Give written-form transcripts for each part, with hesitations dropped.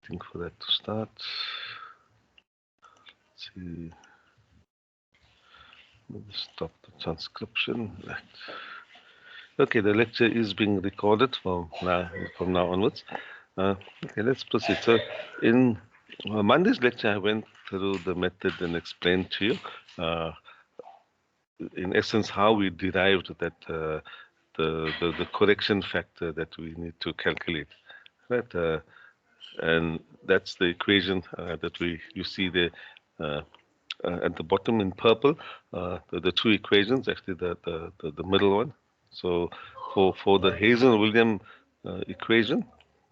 Waiting for that to start. Let's see. Let's stop the transcription. Right. Okay, the lecture is being recorded from now onwards. Okay, let's proceed. So, in Monday's lecture, I went through the method and explained to you, in essence, how we derived that the correction factor that we need to calculate, right? And that's the equation that you see there at the bottom in purple. The two equations, actually the middle one. So for the Hazen-Williams equation,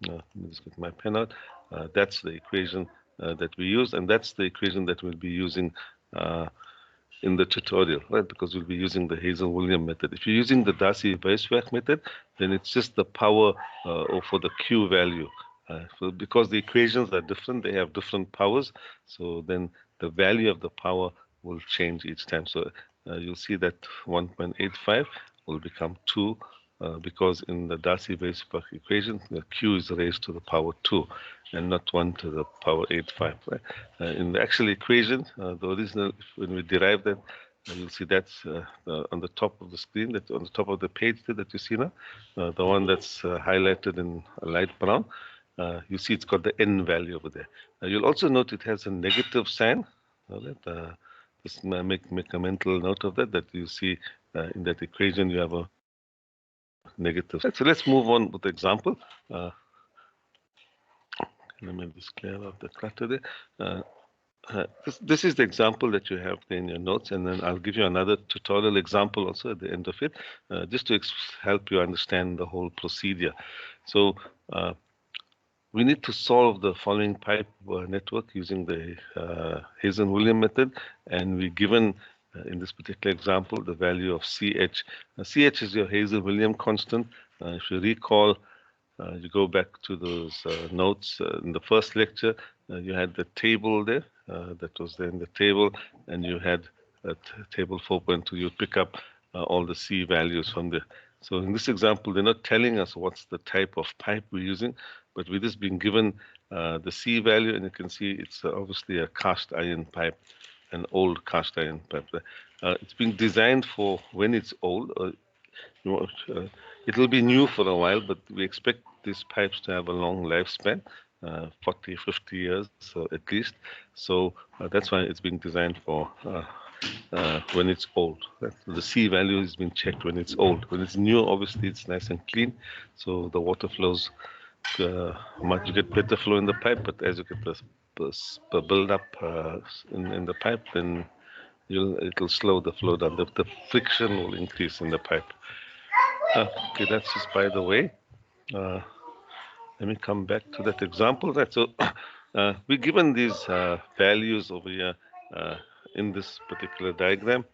let me just get my pen out. That's the equation that we use, and that's the equation that we'll be using in the tutorial, right? Because we'll be using the Hazen-Williams method. If you're using the Darcy-Weisbach method, then it's just the power for the Q value. So because the equations are different, they have different powers. So then the value of the power will change each time. So you'll see that 1.85 will become 2 because in the Darcy-Weisbach equation, the Q is raised to the power 2 and not 1 to the power 85. Right? In the actual equation, the original, when we derive that, you'll see that's on the top of the screen, that's on the top of the page that you see now, the one that's highlighted in light brown. You see it's got the n value over there. You'll also note it has a negative sign. Just make a mental note of that you see in that equation you have a negative. So let's move on with the example. Let me just clear out the clutter there. This is the example that you have in your notes, and then I'll give you another tutorial example also at the end of it, just to help you understand the whole procedure. So we need to solve the following pipe network using the Hazen-Williams method, and we're given in this particular example the value of CH. CH is your Hazen-Williams constant. If you recall, you go back to those notes in the first lecture, you had the table there, that was there in the table, and you had at table 4.2, you pick up all the C values from there. So in this example, they're not telling us what's the type of pipe we're using, but we're just being given the C value, and you can see it's obviously a cast iron pipe, an old cast iron pipe. It's being designed for when it's old. It'll be new for a while, but we expect these pipes to have a long lifespan, 40, 50 years at least. So that's why it's being designed for when it's old. The C value is being checked when it's old. When it's new, obviously it's nice and clean, so the water flows you get better flow in the pipe. But as you get the build up in the pipe, then it'll slow the flow down. The friction will increase in the pipe. Okay, that's just by the way. Let me come back to that example. Right, so we're given these values over here in this particular diagram.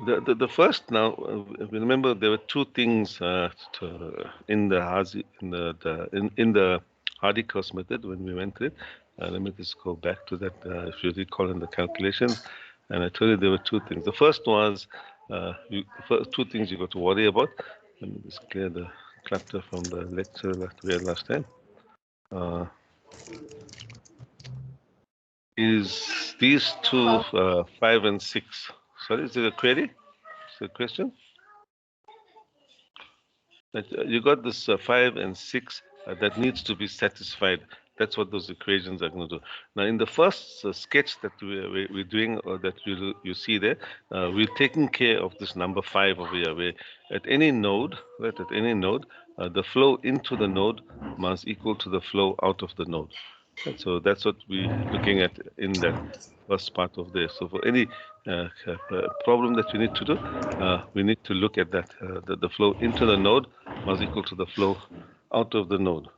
The first now, remember there were two things in the Hardy-Cross method when we went through it. Let me just go back to that if you recall in the calculations. And I told you there were two things. The first was the first two things you got to worry about. Let me just clear the clutter from the lecture that we had last time. Is these two 5 and 6? Sorry, is it a query? Is it a question? You got this 5 and 6 that needs to be satisfied. That's what those equations are going to do. Now, in the first sketch that we're doing, or that you see there, we're taking care of this number 5 over here, where at any node, right, at any node, the flow into the node must equal to the flow out of the node. And so that's what we're looking at in that first part of this. So for any problem that we need to do, we need to look at that. The flow into the node must equal to the flow out of the node.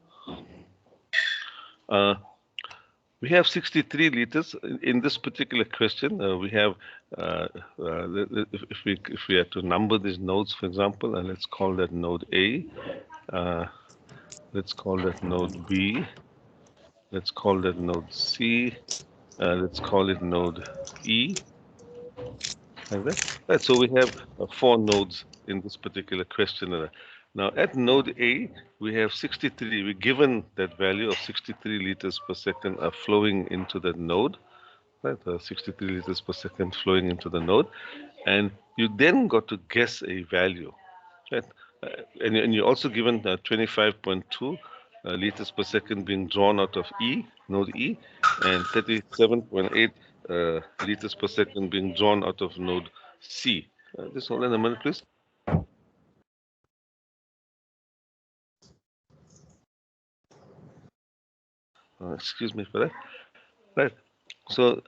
We have 63 liters. In this particular question, we have, if we had to number these nodes, for example, let's call that node A. Let's call that node B. Let's call that node C. Let's call it node E. Like that. Right, so we have 4 nodes in this particular question. Now at node A, we have 63. We're given that value of 63 liters per second are flowing into the node, right? 63 liters per second flowing into the node, and you then got to guess a value, right? And you're also given 25.2 liters per second being drawn out of node E, and 37.8 liters per second being drawn out of node C. Just hold on a minute, please. Excuse me for that. Right. So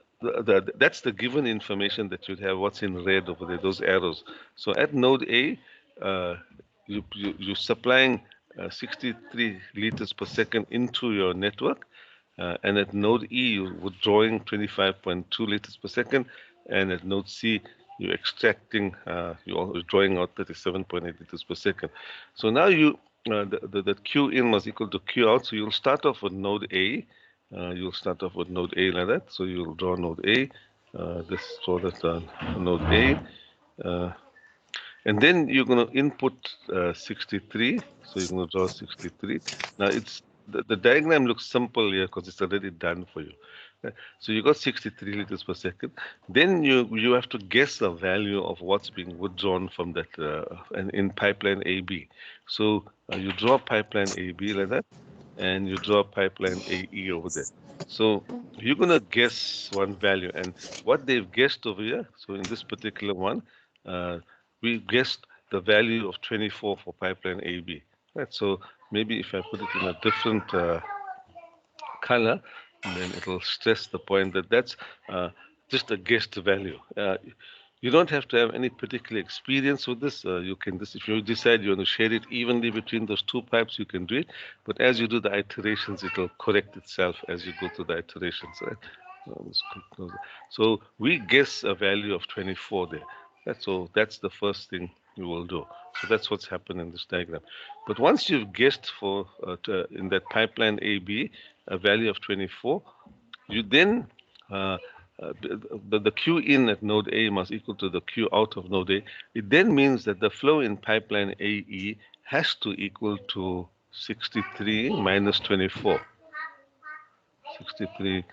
that's the given information that you'd have. What's in red over there? Those arrows. So at node A, you're supplying 63 liters per second into your network, and at node E, you're withdrawing 25.2 liters per second, and at node C, you're extracting, you're drawing out 37.8 liters per second. So now the Q in must equal to Q out. So you'll start off with node A. You'll start off with node A like that. So you'll draw node A. This so that node A. And then you're going to input 63. So you're going to draw 63. Now the diagram looks simple here because it's already done for you. So you got 63 liters per second. Then you have to guess the value of what's being withdrawn from that in pipeline AB. So you draw pipeline AB like that, and you draw pipeline AE over there. So you're going to guess one value, and what they've guessed over here, so in this particular one, we guessed the value of 24 for pipeline AB. Right, so maybe if I put it in a different color, then it'll stress the point that that's just a guessed value. You don't have to have any particular experience with this. You can just, if you decide you want to share it evenly between those two pipes, you can do it. But as you do the iterations, it'll correct itself as you go through the iterations. Right? So we guess a value of 24 there. That's the first thing you will do. So that's what's happened in this diagram. But once you've guessed for in that pipeline AB a value of 24, you then the Q in at node A must equal to the Q out of node A. It then means that the flow in pipeline AE has to equal to 63 minus 24. 63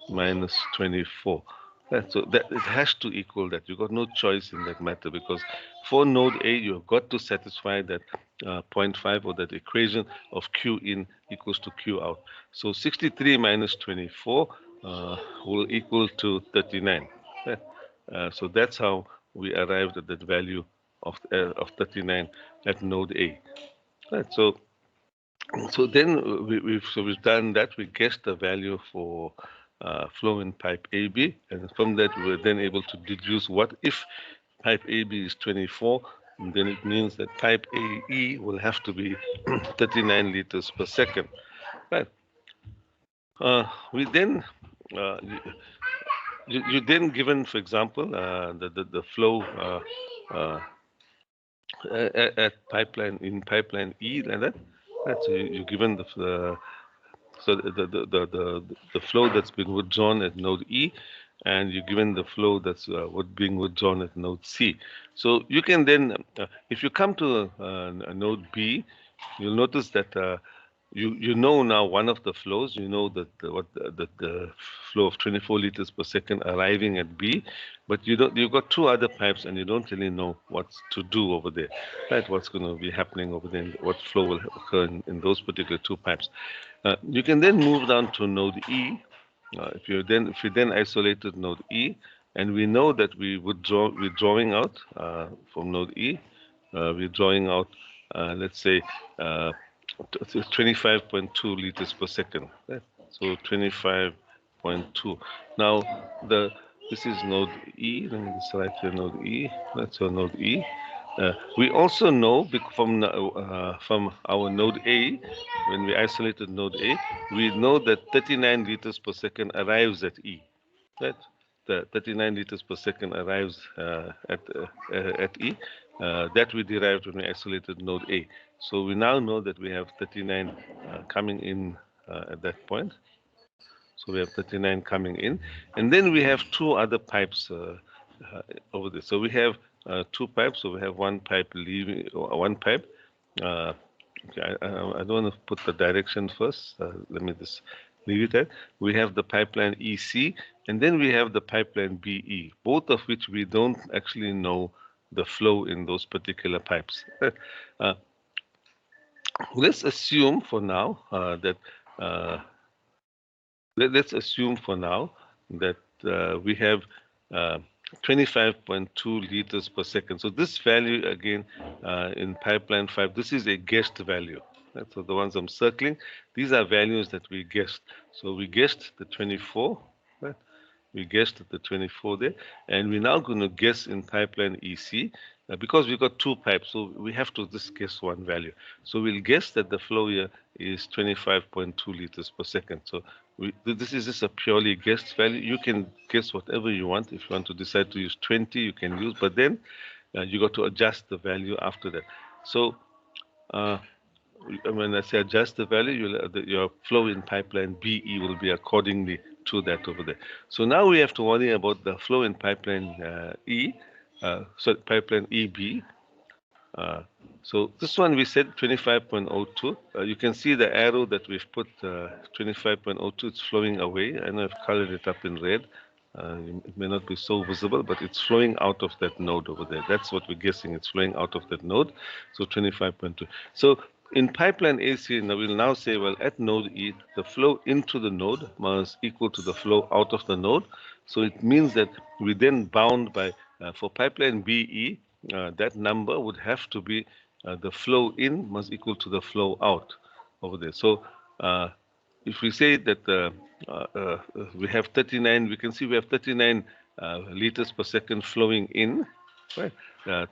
minus 24. So that it has to equal that. You've got no choice in that matter because for node A, you've got to satisfy that 0.5 or that equation of Q in equals to Q out. So 63 minus 24 will equal to 39. So that's how we arrived at that value of 39 at node A. Right, so then we've done that. We guessed the value for flow in pipe AB, and from that we were then able to deduce what if pipe AB is 24, then it means that pipe AE will have to be 39 liters per second. Right. We then you then given, for example, the flow at pipeline E like that. Right. So you're given so the flow that's being withdrawn at node E, and you're given the flow that's being withdrawn at node C. So you can then, if you come to a node B, you'll notice that you know now one of the flows. You know that the flow of 24 liters per second arriving at B, but you don't. You've got two other pipes, and you don't really know what to do over there, right? What's going to be happening over there? What flow will occur in those particular two pipes? You can then move down to node E. If you then isolated node E, and we know that we're drawing out from node E, we're drawing out, let's say, 25.2 liters per second. Right? So 25.2. Now this is node E. Let me just write here node E. That's our node E. We also know from our node A, when we isolated node A, we know that 39 liters per second arrives at E. Right? The 39 liters per second arrives at E. That we derived when we isolated node A. So we now know that we have 39 coming in at that point. So we have 39 coming in. And then we have two other pipes over there. So we have two pipes. So we have one pipe leaving, one pipe Okay, I don't want to put the direction first. Let me just leave it at. We have the pipeline EC, and then we have the pipeline BE, both of which we don't actually know the flow in those particular pipes. Uh, let's assume for now that uh, let's assume for now that we have uh, 25.2 liters per second. So this value again in pipeline 5, this is a guessed value. Right? So the ones I'm circling, these are values that we guessed. So we guessed the 24, right? We guessed at the 24 there, and we're now going to guess in pipeline EC because we've got two pipes, so we have to just guess one value. So we'll guess that the flow here is 25.2 liters per second. So this is just a purely guessed value. You can guess whatever you want. If you want to decide to use 20, you can use, but then you got to adjust the value after that. So uh, when I say adjust the value, your flow in pipeline BE will be accordingly to that over there. So now we have to worry about the flow in pipeline pipeline EB. Uh, so this one we said 25.02. You can see the arrow that we've put 25.02. It's flowing away. I know I've colored it up in red. It may not be so visible, but it's flowing out of that node over there. That's what we're guessing. It's flowing out of that node. So 25.2. So in pipeline AC, now we'll now say, well, at node E, the flow into the node must equal to the flow out of the node. So it means that we then bound by, for pipeline BE, that number would have to be the flow in must equal to the flow out over there. So if we say that we have 39, we can see we have 39 liters per second flowing in, right?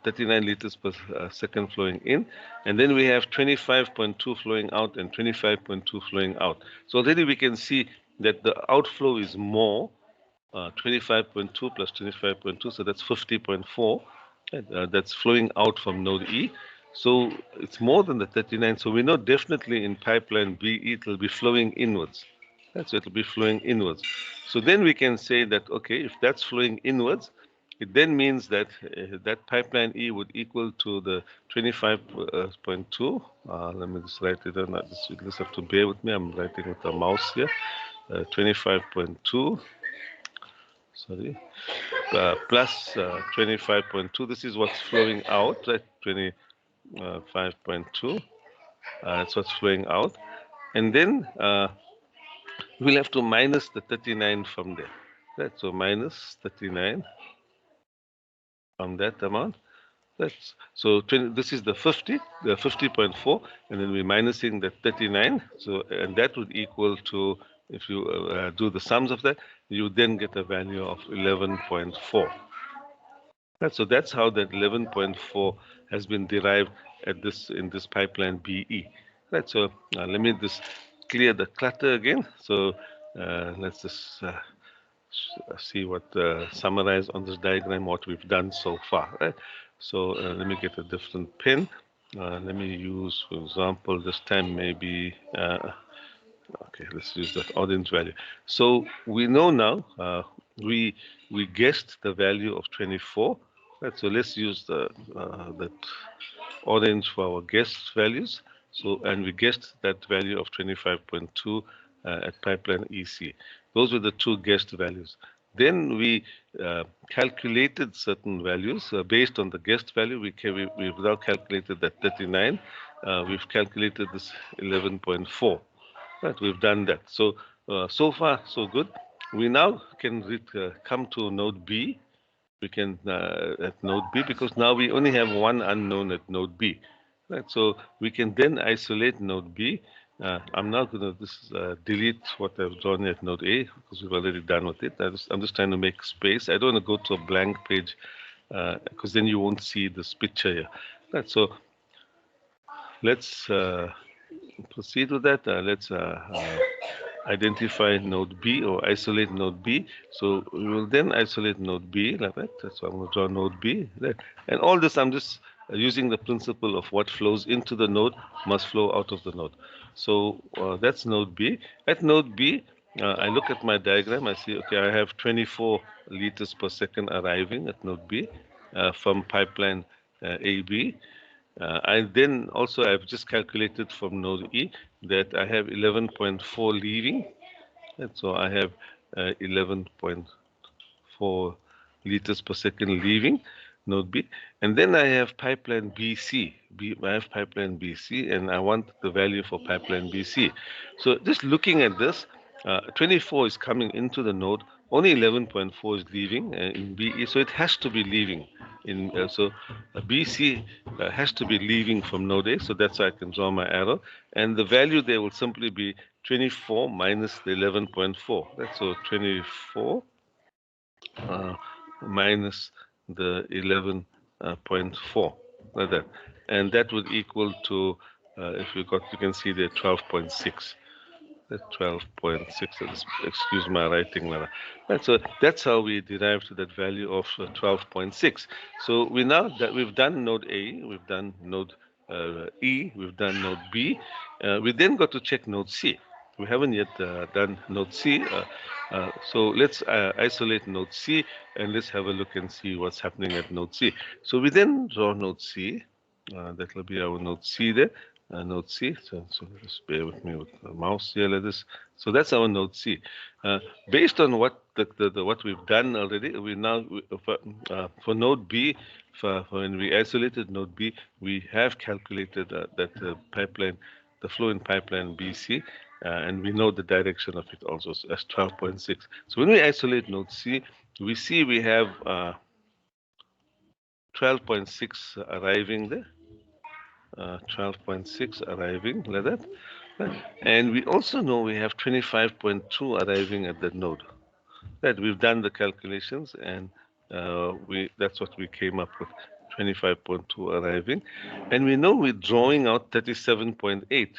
39 liters per second flowing in, and then we have 25.2 flowing out and 25.2 flowing out. So already we can see that the outflow is more, 25.2 plus 25.2, so that's 50.4. That's flowing out from node E. So it's more than the 39. So we know definitely in pipeline B, it will be flowing inwards. So it will be flowing inwards. So then we can say that, okay, if that's flowing inwards, it then means that that pipeline E would equal to the 25.2. Let me just write it down. You just have to bear with me. I'm writing with the mouse here. 25.2. Sorry. Plus 25.2. This is what's flowing out, right? 25.2. That's what's flowing out. And then we'll have to minus the 39 from there. Right? So minus 39 from that amount. That's so 20, this is the 50.4, and then we're minusing the 39. So and that would equal to, if you do the sums of that, you then get a value of 11.4. Right, so that's how that 11.4 has been derived at this in this pipeline BE. Right. So let me just clear the clutter again. So let's just see what summarize on this diagram what we've done so far. Right. So let me get a different pen. Let me use, for example, this time maybe. Okay, let's use that orange value. So we know now we guessed the value of 24. Right, so let's use that orange for our guessed values. So and we guessed that value of 25.2 at pipeline EC. Those were the two guessed values. Then we calculated certain values based on the guessed value. We've now calculated that 39. We've calculated this 11.4. Right, we've done that. So so far so good. We now can come to node B. We can at node B because now we only have one unknown at node B. Right, so we can then isolate node B. I'm now going to delete what I've drawn at node A because we've already done with it. I'm just trying to make space. I don't want to go to a blank page because then you won't see this picture here. Right, so let's proceed with that. Let's identify node B or isolate node B. So we will then isolate node B like that. That's why I'm going to draw node B. Right? And all this, I'm just using the principle of what flows into the node must flow out of the node. So that's node B. At node B, I look at my diagram. I see, okay, I have 24 liters per second arriving at node B from pipeline AB. I then also I've just calculated from node E that I have 11.4 leaving, and so I have 11.4 liters per second leaving node B, and then I have pipeline BC. I have pipeline BC, and I want the value for pipeline BC. So just looking at this, 24 is coming into the node, only 11.4 is leaving in BE, so it has to be leaving. BC has to be leaving from node A, so that's why I can draw my arrow, and the value there will simply be 24 minus the 11.4. That's so 24 uh, minus the 11.4, like that, and that would equal to if you can see there 12.6. That's 12.6. Excuse my writing, Lara. Right, so that's how we derived to that value of 12.6. So we now that we've done node A, we've done node E, we've done node B. We then got to check node C. We haven't yet done node C. So let's isolate node C and let's have a look and see what's happening at node C. So we then draw node C. That will be our node C there. Node C. So just bear with me with the mouse here like this. So that's our node C. Based on what what we've done already, we now for node B, for when we isolated node B, we have calculated that the pipeline, the flow in pipeline BC, and we know the direction of it also as 12.6. So when we isolate node C, we see we have 12.6 arriving there. 12.6 arriving like that. And we also know we have 25.2 arriving at that node. That we've done the calculations and we that's what we came up with, 25.2 arriving. And we know we're drawing out 37.8.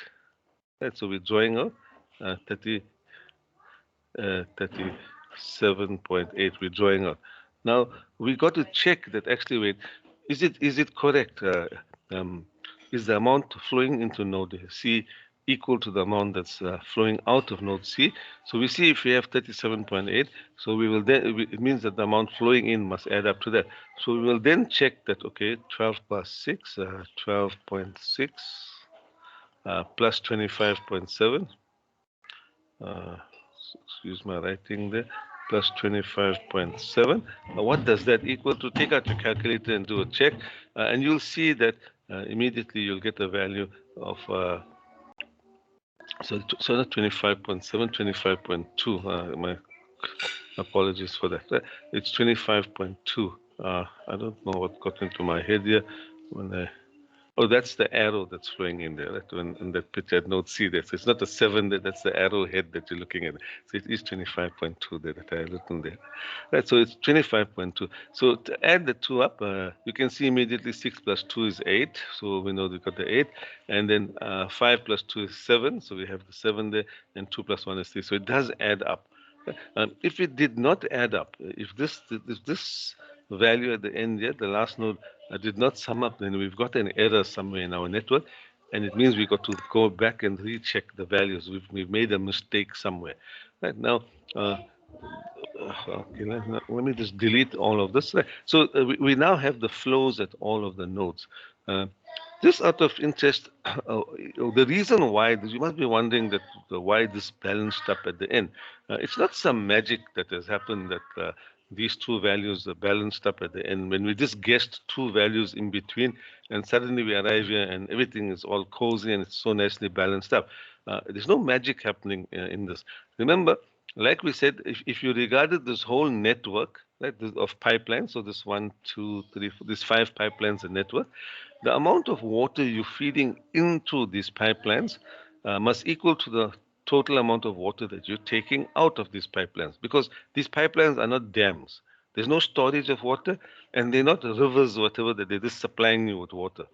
Right, so we're drawing out 37.8 we're drawing out. Now we got to check that actually, wait, is it correct? Is the amount flowing into node C equal to the amount that's flowing out of node C? So we see if we have 37.8, so we will then, it means that the amount flowing in must add up to that. So we will then check that, okay, 12 plus 6, 12.6 plus 25.7. Excuse my writing there, plus 25.7. What does that equal to? Take out your calculator and do a check, and you'll see that immediately you'll get a value of, so not 25.7, 25.2. My apologies for that. It's 25.2. I don't know what got into my head here when I. Oh, that's the arrow that's flowing in there. Right? In that picture, I don't see that. So it's not a 7 there, that's the arrow head that you're looking at. So it is 25.2 there that I written there. Right, so it's 25.2. So to add the two up, you can see immediately 6 plus 2 is 8. So we know we got the 8. And then 5 plus 2 is 7. So we have the 7 there. And 2 plus 1 is 3. So it does add up. If it did not add up, if this value at the end here, the last node did not sum up, then we've got an error somewhere in our network, and it means we got to go back and recheck the values. We've made a mistake somewhere. Right now, okay, let me just delete all of this. So we now have the flows at all of the nodes. Uh, just out of interest, the reason why, you must be wondering that why this balanced up at the end. It's not some magic that has happened that these two values are balanced up at the end. When we just guessed two values in between, and suddenly we arrive here and everything is all cozy and it's so nicely balanced up. There's no magic happening in this. Remember, like we said, if you regarded this whole network, right, of pipelines, so this one, two, three, four, these 5 pipelines a network, the amount of water you're feeding into these pipelines must equal to the total amount of water that you're taking out of these pipelines, because these pipelines are not dams. There's no storage of water, and they're not rivers, whatever, that they're just supplying you with water.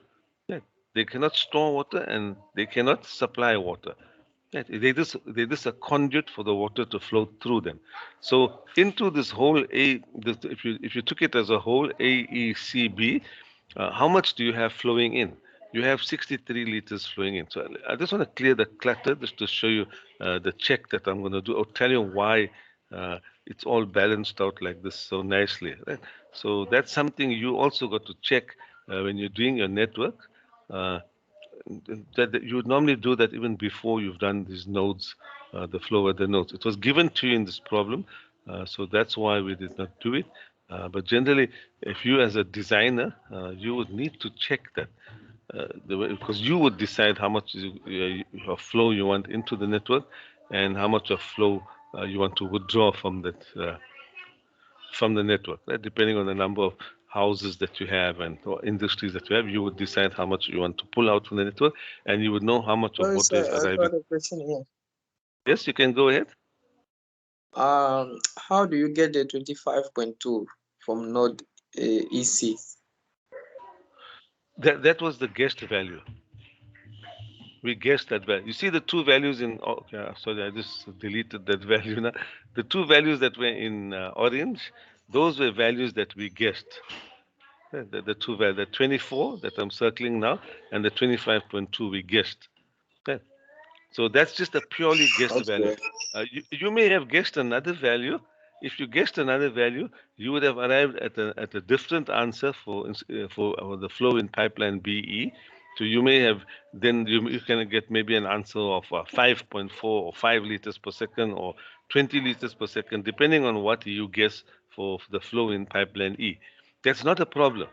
Yeah, they cannot store water and they cannot supply water. Right. They just a conduit for the water to flow through them. So into this whole if you took it as a whole AECB, how much do you have flowing in? You have 63 liters flowing in. So I just want to clear the clutter just to show you the check that I'm going to do, or tell you why it's all balanced out like this so nicely. Right? So that's something you also got to check when you're doing your network. that you would normally do that even before you've done these nodes, the flow of the nodes. It was given to you in this problem, so that's why we did not do it. But generally, if you as a designer, you would need to check that because you would decide how much of flow you want into the network and how much of flow you want to withdraw from the network, right? Depending on the number of houses that you have and or industries that you have, you would decide how much you want to pull out from the network, and you would know how much of Sorry, water sir, is I've arriving. got a question here. Yes, you can go ahead. How do you get the 25.2 from node EC? That was the guessed value. We guessed that value. You see the two values in. Oh, okay, sorry, I just deleted that value now. The two values that were in orange, those were values that we guessed. The two values, the 24 that I'm circling now, and the 25.2 we guessed. Okay. So that's just a purely guessed value. Okay. You may have guessed another value. If you guessed another value, you would have arrived at a different answer for the flow in pipeline BE. So you may have then you can get maybe an answer of 5.4 or 5 liters per second or 20 liters per second, depending on what you guess for the flow in pipeline E. That's not a problem,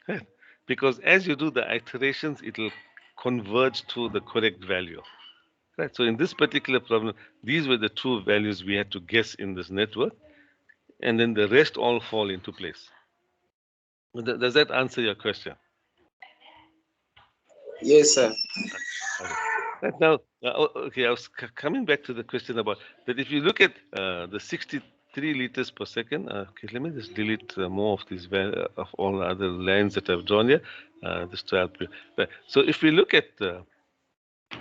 right? Because as you do the iterations, it will converge to the correct value. Right. So in this particular problem, these were the two values we had to guess in this network, and then the rest all fall into place. Does that answer your question? Yes, sir. Okay. Right now, okay, I was coming back to the question about that. If you look at the 63 liters per second, okay, let me just delete more of these of all the other lines that I've drawn here, just to help you. Right. So if we look at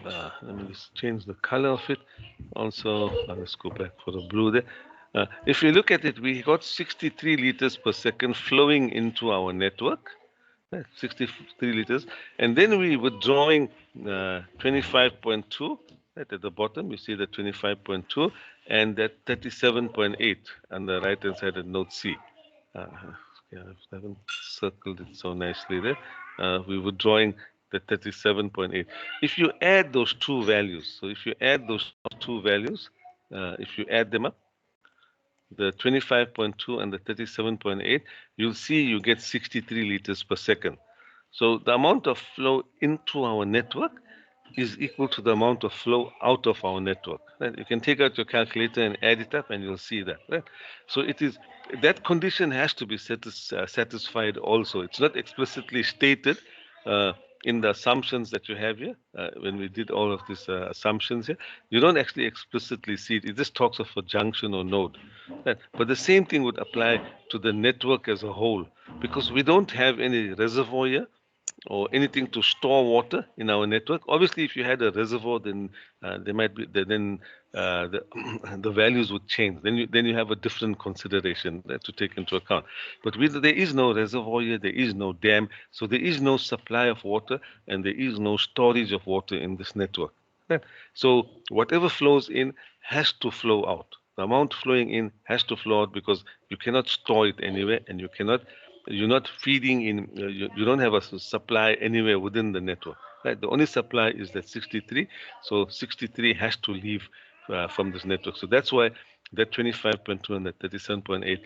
let me just change the color of it. Also, let's go back for the blue there. If you look at it, we got 63 liters per second flowing into our network, 63 liters, and then we were drawing 25.2. Right at the bottom, you see the 25.2 and that 37.8 on the right hand side of node C. Uh, yeah, I haven't circled it so nicely there. We were drawing the 37.8. If you add those two values, so if you add those two values, if you add them up, the 25.2 and the 37.8, you'll see you get 63 liters per second. So the amount of flow into our network is equal to the amount of flow out of our network. Right? You can take out your calculator and add it up, and you'll see that. Right? So it is that condition has to be satisfied also. It's not explicitly stated in the assumptions that you have here. When we did all of these assumptions here, you don't actually explicitly see it. It just talks of a junction or node. Right? But the same thing would apply to the network as a whole, because we don't have any reservoir here or anything to store water in our network. Obviously, if you had a reservoir, then there might be then the the values would change. Then you have a different consideration to take into account. But there is no reservoir here, there is no dam, so there is no supply of water, and there is no storage of water in this network. Right? So whatever flows in has to flow out. The amount flowing in has to flow out because you cannot store it anywhere, and you're not feeding in. You don't have a supply anywhere within the network. Right? The only supply is that 63. So 63 has to leave from this network. So that's why that 25.2 and that 37.8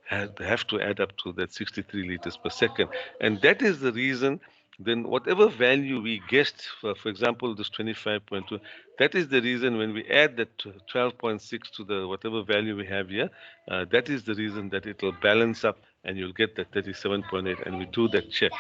have to add up to that 63 liters per second, and that is the reason then whatever value we guessed, for example, this 25.2, that is the reason when we add that 12.6 to the whatever value we have here, that is the reason that it will balance up and you'll get that 37.8, and we do that check.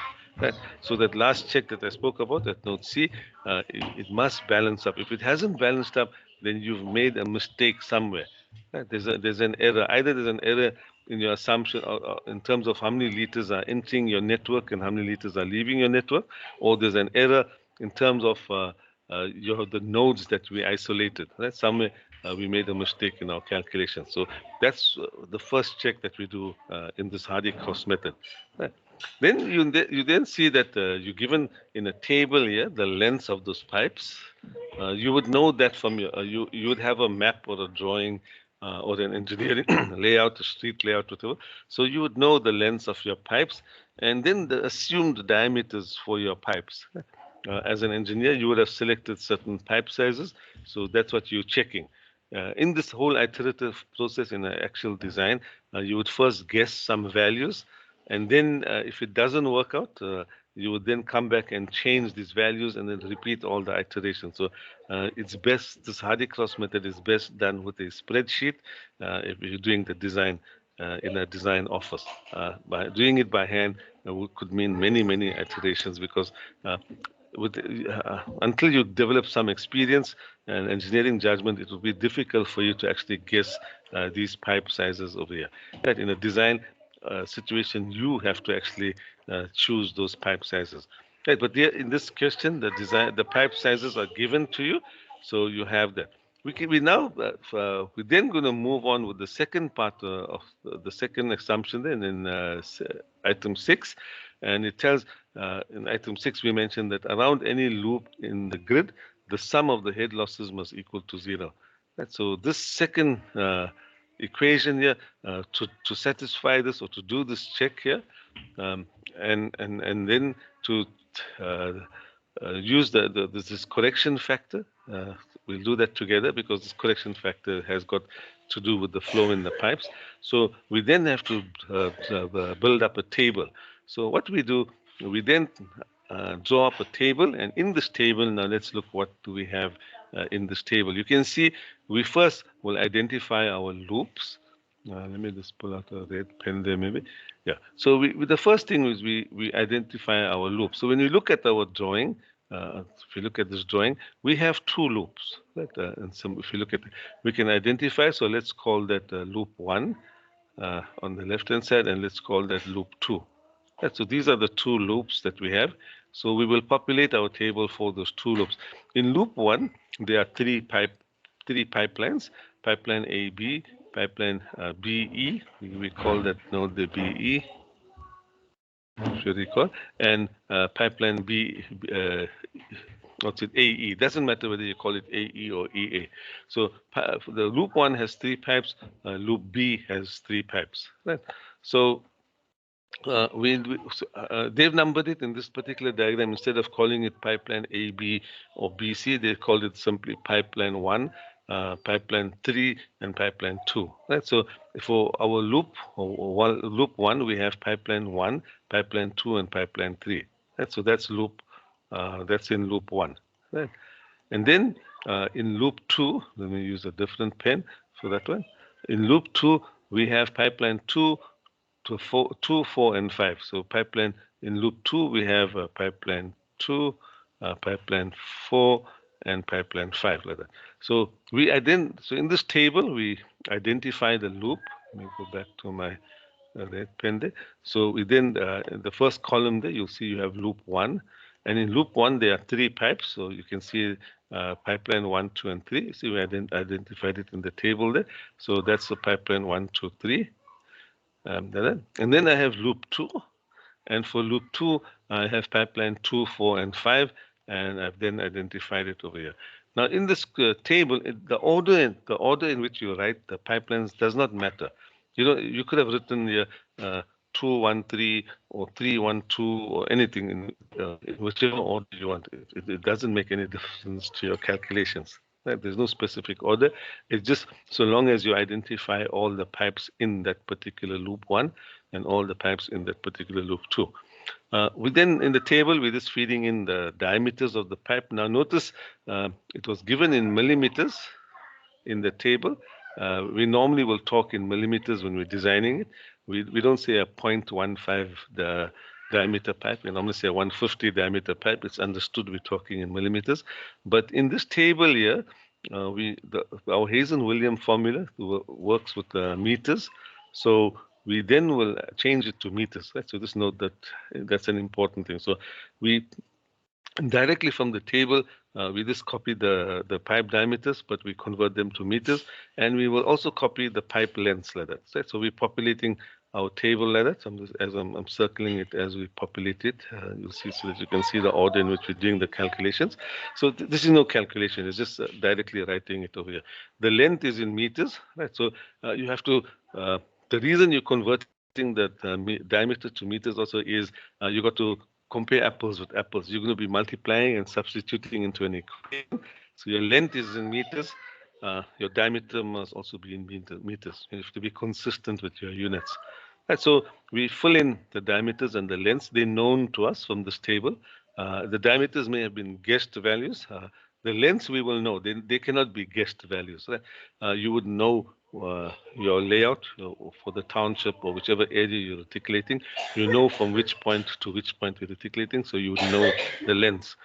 Right? So that last check that I spoke about, that note C, it must balance up. If it hasn't balanced up, then you've made a mistake somewhere. Right? There's an error. Either there's an error in your assumption in terms of how many liters are entering your network and how many liters are leaving your network, or there's an error in terms of the nodes that we isolated. Right? Somewhere we made a mistake in our calculation. So that's the first check that we do in this Hardy-Cross method. Right? Then you then see that you're given in a table here the length of those pipes. You would know that from you would have a map or a drawing or an engineering layout, a street layout, whatever. So you would know the length of your pipes, and then the assumed diameters for your pipes. As an engineer, you would have selected certain pipe sizes, so that's what you're checking. In this whole iterative process in an actual design, you would first guess some values, and then if it doesn't work out, you would then come back and change these values and then repeat all the iterations. So it's best, this Hardy Cross method is best done with a spreadsheet if you're doing the design in a design office. By doing it by hand could mean many, many iterations because with until you develop some experience and engineering judgment, it will be difficult for you to actually guess these pipe sizes over here. That in a design situation, you have to actually choose those pipe sizes. Right, but there, in this question, the pipe sizes are given to you, so you have that. We now we're then going to move on with the second part of the second assumption. Then in item 6, and it tells in item 6 we mentioned that around any loop in the grid, the sum of the head losses must equal to 0. Right, so this second equation here to satisfy this or to do this check here, um, and then to uh, use this correction factor. We'll do that together because this correction factor has got to do with the flow in the pipes. So we then have to build up a table. So what we do, we then draw up a table, and in this table, now let's look what do we have in this table. You can see we first will identify our loops. Let me just pull out a red pen there, maybe. Yeah. So the first thing is we identify our loop. So when you look at our drawing, if you look at this drawing, we have two loops. Right? And some, if you look at, we can identify. So let's call that loop 1 on the left-hand side, and let's call that loop 2. Right, so these are the two loops that we have. So we will populate our table for those two loops. In loop 1, there are three pipelines: pipeline AB, pipeline BE. We call that node the BE, if you recall, and pipeline B. What's it? AE. Doesn't matter whether you call it AE or EA. So the loop 1 has 3 pipes. Loop B has 3 pipes. Right. So they've numbered it in this particular diagram. Instead of calling it pipeline A, B, or BC, they called it simply pipeline 1, pipeline 3, and pipeline 2. Right. So for our loop 1, we have pipeline 1, pipeline 2, and pipeline 3. Right. So that's that's in loop 1. Right. And then in loop 2, let me use a different pen for that one. In loop 2, we have pipeline 2 to 2, 4, and 5. So pipeline in loop 2, we have pipeline 2, pipeline 4, and pipeline 5, like that. So so in this table, we identify the loop. Let me go back to my red pen there. So we then, in the first column there, you'll see you have loop 1. And in loop 1, there are 3 pipes. So you can see pipeline 1, 2, and 3. See, we identified it in the table there. So that's the pipeline 1, 2, 3. And then I have loop 2. And for loop 2, I have pipeline 2, 4, and 5. And I've then identified it over here. Now, in this table, the order in which you write the pipelines does not matter. You know, you could have written here 213 or 312 or anything in whichever order you want. It doesn't make any difference to your calculations. Right? There's no specific order. It's just so long as you identify all the pipes in that particular loop 1 and all the pipes in that particular loop 2. We then, in the table, we're just feeding in the diameters of the pipe. Now, notice it was given in millimeters in the table. We normally will talk in millimeters when we're designing it. We don't say a 0.15 the diameter pipe. We normally say a 150 diameter pipe. It's understood we're talking in millimeters. But in this table here, our Hazen-Williams formula works with meters. So we then will change it to meters. Right? So just note that that's an important thing. So we directly from the table, we just copy the pipe diameters, but we convert them to meters, and we will also copy the pipe lengths like that. Right? So we're populating our table like that. So I'm circling it as we populate it. You'll see so that you can see the order in which we're doing the calculations. So this is no calculation. It's just directly writing it over here. The length is in meters, right? So you have to. The reason you're converting that diameter to meters also is you got to compare apples with apples. You're going to be multiplying and substituting into an equation. So your length is in meters. Your diameter must also be in meters. You have to be consistent with your units. Right, so we fill in the diameters and the lengths. They're known to us from this table. The diameters may have been guessed values. The lengths we will know. They cannot be guessed values. Right? You would know your layout for the township or whichever area you're reticulating. You know from which point to which point you're reticulating, so you would know the lengths.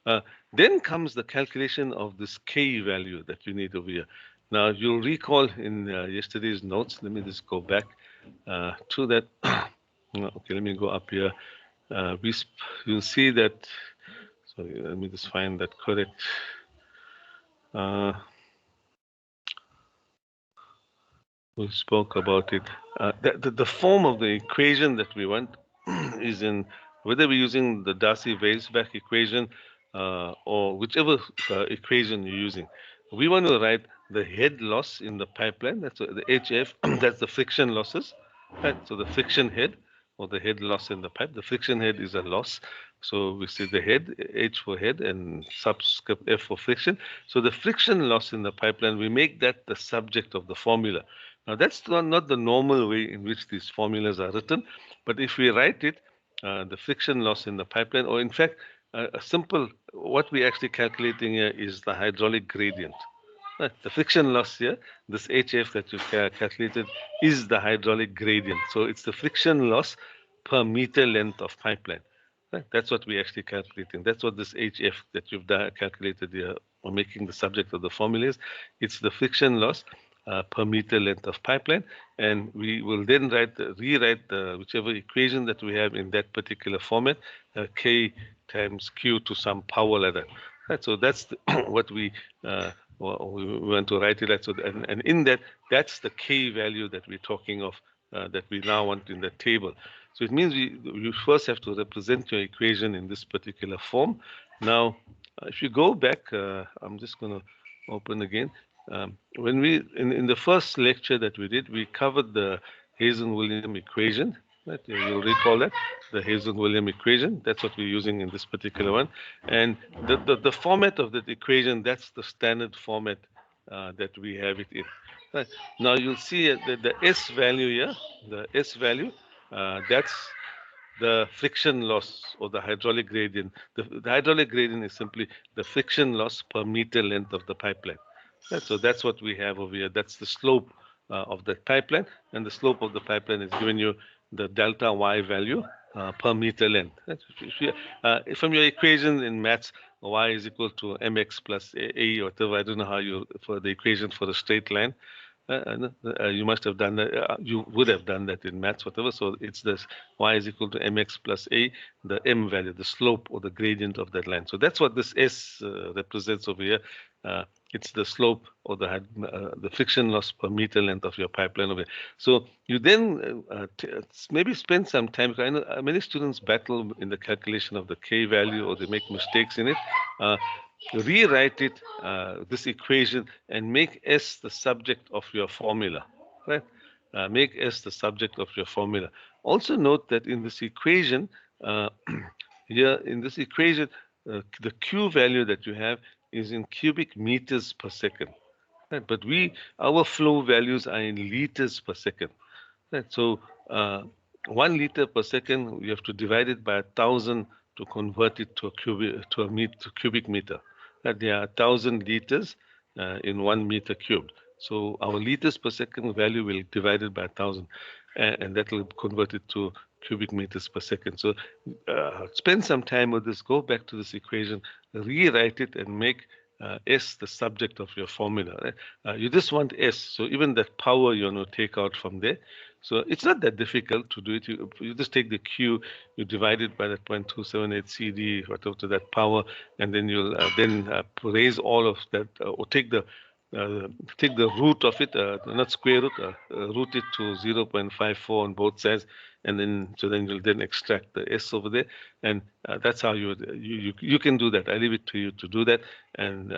Uh, then comes the calculation of this K value that you need over here. Now, you'll recall in yesterday's notes, let me just go back to that. Okay, let me go up here. You'll see that, sorry, let me just find that correct. Uh, we spoke about it. The form of the equation that we want is in whether we're using the Darcy-Weisbach equation or whichever equation you're using. We want to write the head loss in the pipeline. That's the HF. That's the friction losses. Right? So the friction head or the head loss in the pipe. The friction head is a loss. So we see the head, H for head, and subscript F for friction. So the friction loss in the pipeline, we make that the subject of the formula. Now, that's not the normal way in which these formulas are written, but if we write it, the friction loss in the pipeline, or in fact, a simple, what we're actually calculating here is the hydraulic gradient. Right, the friction loss here, this HF that you've calculated, is the hydraulic gradient. So it's the friction loss per meter length of pipeline. Right, that's what we're actually calculating. That's what this HF that you've calculated here, or making the subject of the formula is. It's the friction loss per meter length of pipeline, and we will then rewrite whichever equation that we have in that particular format, K times Q to some power ladder. Right, so that's what we want to write it at. So, and in that, that's the K value that we're talking of, that we now want in the table. So it means you first have to represent your equation in this particular form. Now, if you go back, I'm just going to open again. When we in the first lecture that we did, we covered the Hazen-Williams equation. Right? You'll recall that, the Hazen-Williams equation. That's what we're using in this particular one. And the format of that equation, that's the standard format that we have it in. Right. Now you'll see that the S value here, the S value, that's the friction loss or the hydraulic gradient. The hydraulic gradient is simply the friction loss per meter length of the pipeline. Right, so that's what we have over here. That's the slope of the pipeline, and the slope of the pipeline is giving you the delta y value per meter length. From your equation in maths, y is equal to mx plus a, or whatever. I don't know how you for the equation for a straight line. You must have done that. You would have done that in maths, whatever. So it's this y is equal to mx plus a, the m value, the slope or the gradient of that line. So that's what this S represents over here. It's the slope or the friction loss per meter length of your pipeline over here. So you then maybe spend some time. I know many students battle in the calculation of the K value, or they make mistakes in it. Rewrite it, this equation, and make S the subject of your formula, right? Make S the subject of your formula. Also note that in this equation, here in this equation, the Q value that you have is in cubic meters per second, right? But our flow values are in liters per second. Right. So 1 liter per second, you have to divide it by 1,000 to convert it to a cubic meter. Right. There are 1,000 liters in 1 meter cubed. So our liters per second value will divide it by 1,000, and that will convert it to cubic meters per second. So spend some time with this. Go back to this equation, rewrite it, and make S the subject of your formula. Right? You just want S. So even that power you want to take out from there. So it's not that difficult to do it. You just take the Q, you divide it by that 0.278 CD, whatever to that power, and then you'll raise all of that, or take the root of it, not square root, root it to 0.54 on both sides, and then you'll then extract the S over there, and that's how you can do that. I leave it to you to do that, and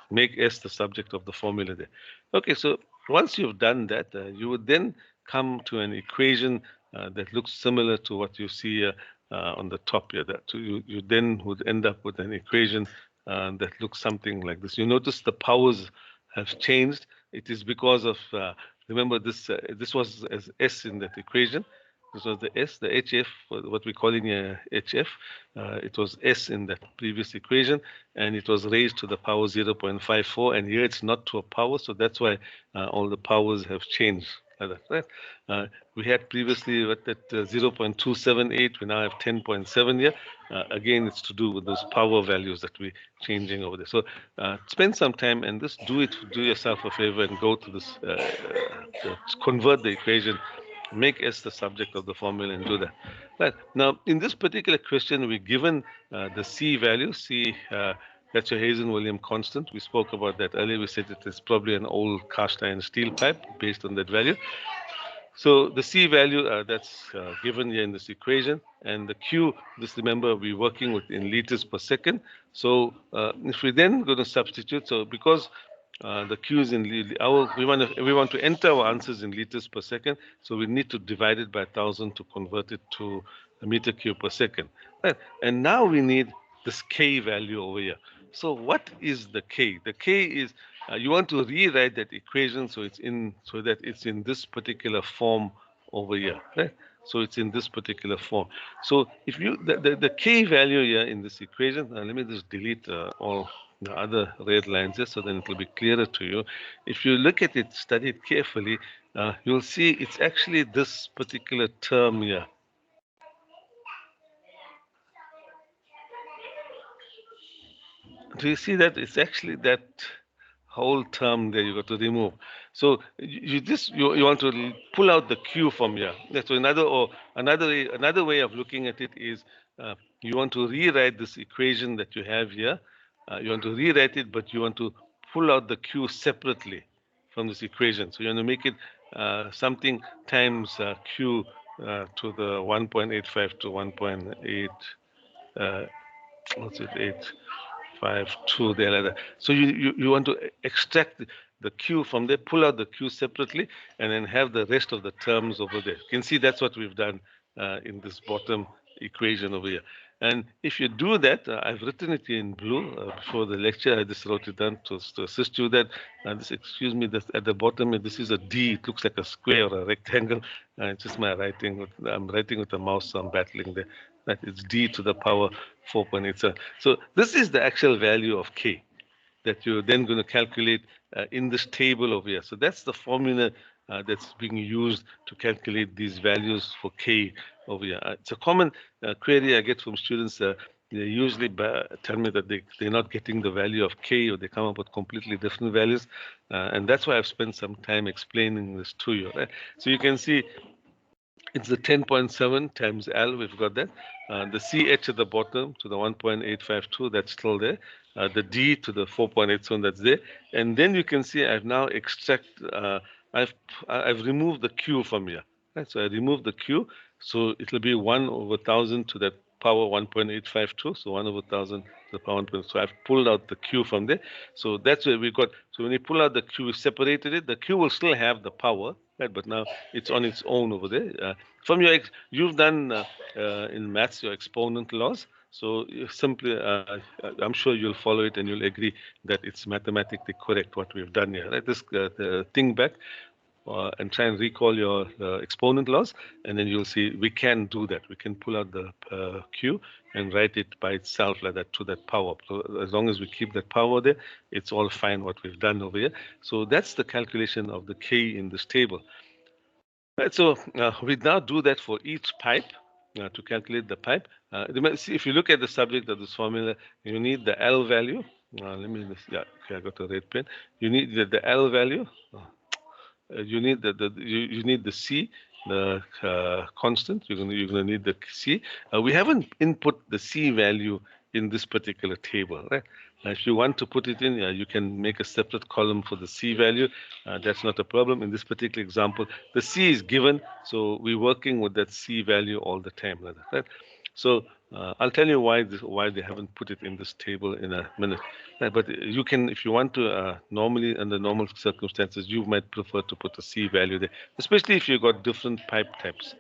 make S the subject of the formula there. Okay, so once you've done that, you would then come to an equation that looks similar to what you see on the top here. That you then would end up with an equation that looks something like this. You notice the powers have changed. It is because of remember this was as S in that equation. This was the S, the HF, what we're calling a HF. It was S in that previous equation, and it was raised to the power 0.54, and here it's not to a power, so that's why all the powers have changed. Right? We had previously what that 0.278, we now have 10.7 here. Again, it's to do with those power values that we're changing over there. So spend some time and just do yourself a favor and go to this, convert the equation, make S the subject of the formula and do that. Right. Now, in this particular question, we're given the C value. C, that's your Hazen-Williams constant. We spoke about that earlier. We said it is probably an old cast iron steel pipe based on that value. So the C value that's given here in this equation, and the Q, just remember we're working with in liters per second. So if we then going to substitute, so because the Q is in we want to enter our answers in liters per second, so we need to divide it by 1,000 to convert it to a meter cube per second. Right. And now we need this K value over here. So what is the K? The K is you want to rewrite that equation so that it's in this particular form over here. Right? So it's in this particular form. So if you the K value here in this equation, let me just delete all the other red lines here so then it will be clearer to you. If you look at it, study it carefully, you'll see it's actually this particular term here. Do you see that? It's actually that whole term there you got to remove. So you want to pull out the Q from here. So another way of looking at it is you want to rewrite this equation that you have here. You want to rewrite it, but you want to pull out the Q separately from this equation. So you want to make it something times Q to the 1.85 to 1.8. What's it? 852 there like that. So you want to extract the Q from there, pull out the Q separately, and then have the rest of the terms over there. You can see that's what we've done in this bottom equation over here. And if you do that, I've written it in blue before the lecture. I just wrote it down to assist you that. Excuse me, this, at the bottom, this is a D. It looks like a square or a rectangle. It's just my writing. I'm writing with the mouse, so I'm battling there. That it's D to the power 4.87. So this is the actual value of K that you're then going to calculate in this table over here. So that's the formula that's being used to calculate these values for K over here. It's a common query I get from students. They usually tell me that they're not getting the value of K, or they come up with completely different values. And that's why I've spent some time explaining this to you. Right? So you can see it's the 10.7 times L, we've got that. The CH at the bottom to the 1.852, that's still there. The D to the 4.87, that's there. And then you can see I've now I've removed the Q from here. Right? So I removed the Q, so it'll be 1 over 1,000 to that power 1.852, so 1 over 1,000 to the power 1. So I've pulled out the Q from there. So that's where we got. So when you pull out the Q, we separated it. The Q will still have the power, right? But now it's on its own over there. From your you've done in maths your exponent laws. So you simply, I'm sure you'll follow it and you'll agree that it's mathematically correct what we've done here. Right? This think back. And try and recall your exponent laws, and then you'll see we can do that. We can pull out the Q and write it by itself like that to that power. So as long as we keep that power there, it's all fine what we've done over here. So that's the calculation of the K in this table. Right, so we now do that for each pipe to calculate the pipe. See, if you look at the subject of this formula, you need the L value. Let me just, yeah, okay, I got a red pen. You need the L value. You need you need the C, the constant. You're gonna need the C. We haven't input the C value in this particular table, right? If you want to put it in, you can make a separate column for the C value. That's not a problem. In this particular example, the C is given, so we're working with that C value all the time, right? So I'll tell you why they haven't put it in this table in a minute. But you can, if you want to, normally under normal circumstances, you might prefer to put a C value there, especially if you've got different pipe types.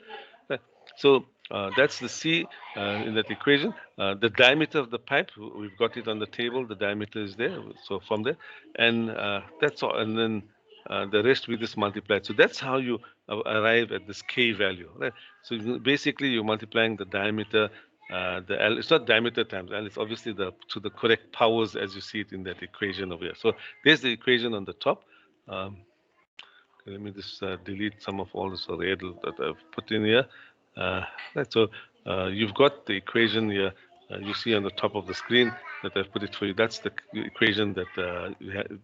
Uh, So that's the C in that equation. The diameter of the pipe, we've got it on the table. The diameter is there. So from there, and that's all. And then the rest we just multiply. So that's how you arrive at this K value. Right? So basically, you're multiplying the diameter. The L, it's not diameter times L, it's obviously the to the correct powers as you see it in that equation over here. So there's the equation on the top. Um, Okay, let me just delete some of all this red that I've put in here. Uh, right, so you've got the equation here. You see on the top of the screen that I've put it for you. That's the equation that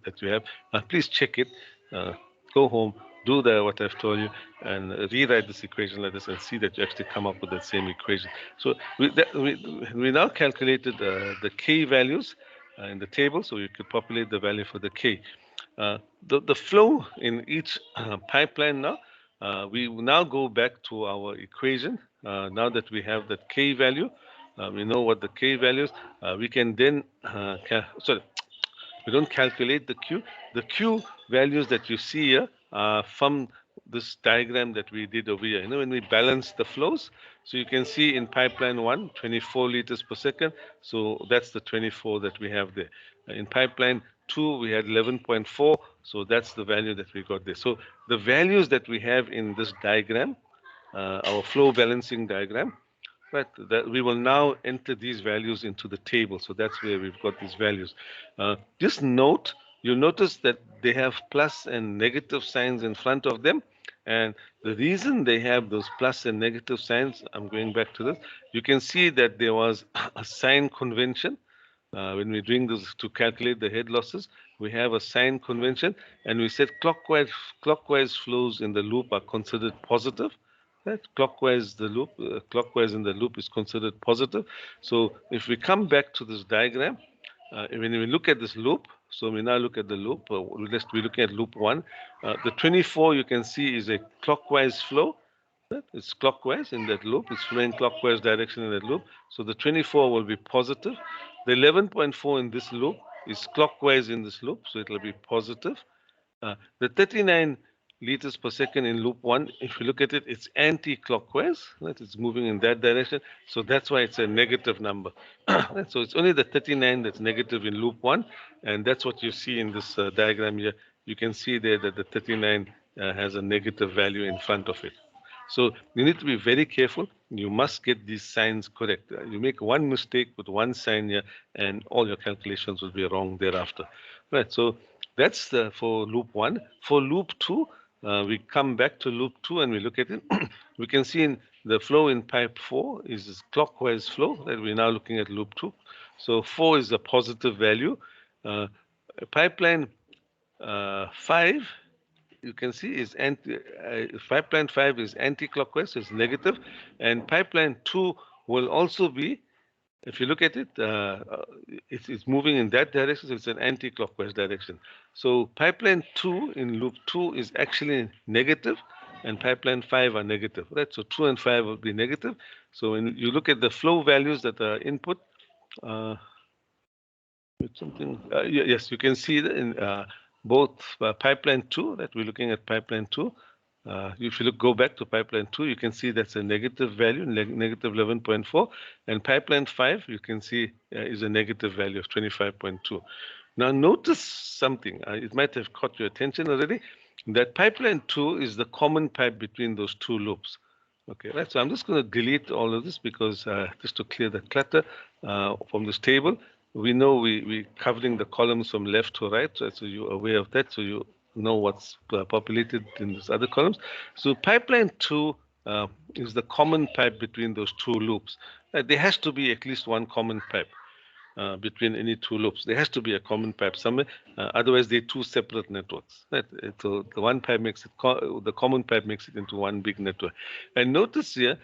that you have. Please check it. Uh, Go home, do what I've told you, and rewrite this equation like this, and see that you actually come up with that same equation. So we now calculated the k values in the table, so you could populate the value for the k. The flow in each pipeline now, we now go back to our equation. Now that we have that K value, we know what the K values, we can then, sorry, we don't calculate the Q. The Q values that you see here are from this diagram that we did over here. You know, when we balance the flows, so you can see in pipeline 1, 24 liters per second. So that's the 24 that we have there. In pipeline 2, we had 11.4. So that's the value that we got there. So the values that we have in this diagram, our flow balancing diagram, right, that we will now enter these values into the table. So that's where we've got these values. Just note, you'll notice that they have plus and negative signs in front of them. And the reason they have those plus and negative signs, I'm going back to this, you can see that there was a sign convention. When we're doing this to calculate the head losses, we have a sign convention, and we said clockwise flows in the loop are considered positive. Right? Clockwise in the loop is considered positive. So if we come back to this diagram, when we look at this loop, so we now look at the loop, we're looking at loop 1. The 24 you can see is a clockwise flow. Right? It's clockwise in that loop. It's flowing clockwise direction in that loop. So the 24 will be positive. The 11.4 in this loop is clockwise in this loop, so it'll be positive. The 39 liters per second in loop 1, if you look at it, it's anti-clockwise, right? It's moving in that direction. So that's why it's a negative number. Right? So it's only the 39 that's negative in loop 1, and that's what you see in this diagram here. You can see there that the 39 has a negative value in front of it. So you need to be very careful. You must get these signs correct. You make one mistake with one sign here, and all your calculations will be wrong thereafter. Right. So that's for loop 1. For loop 2, we come back to loop 2 and we look at it. We can see in the flow in pipe 4 is this clockwise flow that we're now looking at loop 2. So 4 is a positive value. Pipeline 5, you can see is pipeline 5 is anti-clockwise, so it's negative, and pipeline 2 will also be, if you look at it, it's moving in that direction, so it's an anti-clockwise direction. So pipeline 2 in loop 2 is actually negative, and pipeline 5 are negative, right? So 2 and 5 will be negative. So when you look at the flow values that are input, uh, something. Yes, you can see that in both pipeline 2, that we're looking at pipeline 2. If you go back to pipeline 2, you can see that's a negative value, negative 11.4. And pipeline 5, you can see is a negative value of 25.2. Now, notice something. It might have caught your attention already. That pipeline 2 is the common pipe between those two loops. Okay, right. So I'm just going to delete all of this because just to clear the clutter from this table. We know we're covering the columns from left to right, so you're aware of that, so you know what's populated in these other columns. So pipeline 2 is the common pipe between those two loops. There has to be at least one common pipe between any two loops. There has to be a common pipe somewhere. Otherwise, they're two separate networks. Right? So the one pipe makes it, the common pipe makes it into one big network. And notice here,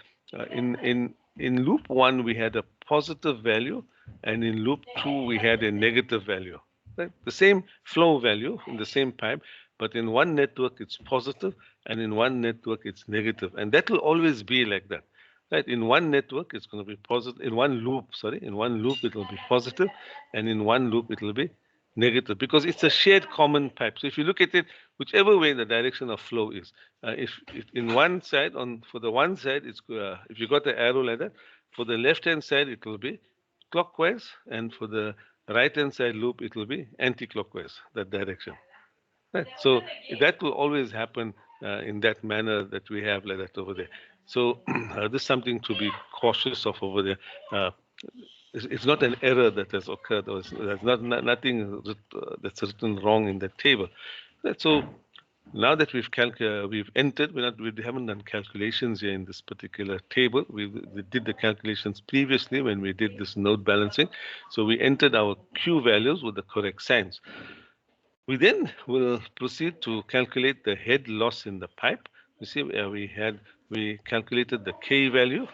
in loop 1, we had a positive value, and in loop 2, we had a negative value. Right? The same flow value in the same pipe, but in one network it's positive, and in one network it's negative. And that will always be like that. Right? In one network, it's going to be positive. In one loop, sorry, in one loop, it will be positive, and in one loop, it will be negative because it's a shared common pipe. So if you look at it, whichever way the direction of flow is, if in one side on for the one side, it's if you got the arrow like that, for the left hand side, it will be clockwise, and for the right hand side loop, it will be anti-clockwise, that direction. Right. So that will always happen in that manner that we have like that over there. So this is something to be cautious of over there. Uh, it's not an error that has occurred, or there's nothing that's written wrong in that table. Right. So now that we've entered, we haven't done calculations here in this particular table. We did the calculations previously when we did this node balancing. So we entered our Q values with the correct signs. We then will proceed to calculate the head loss in the pipe. You see, we calculated the K value.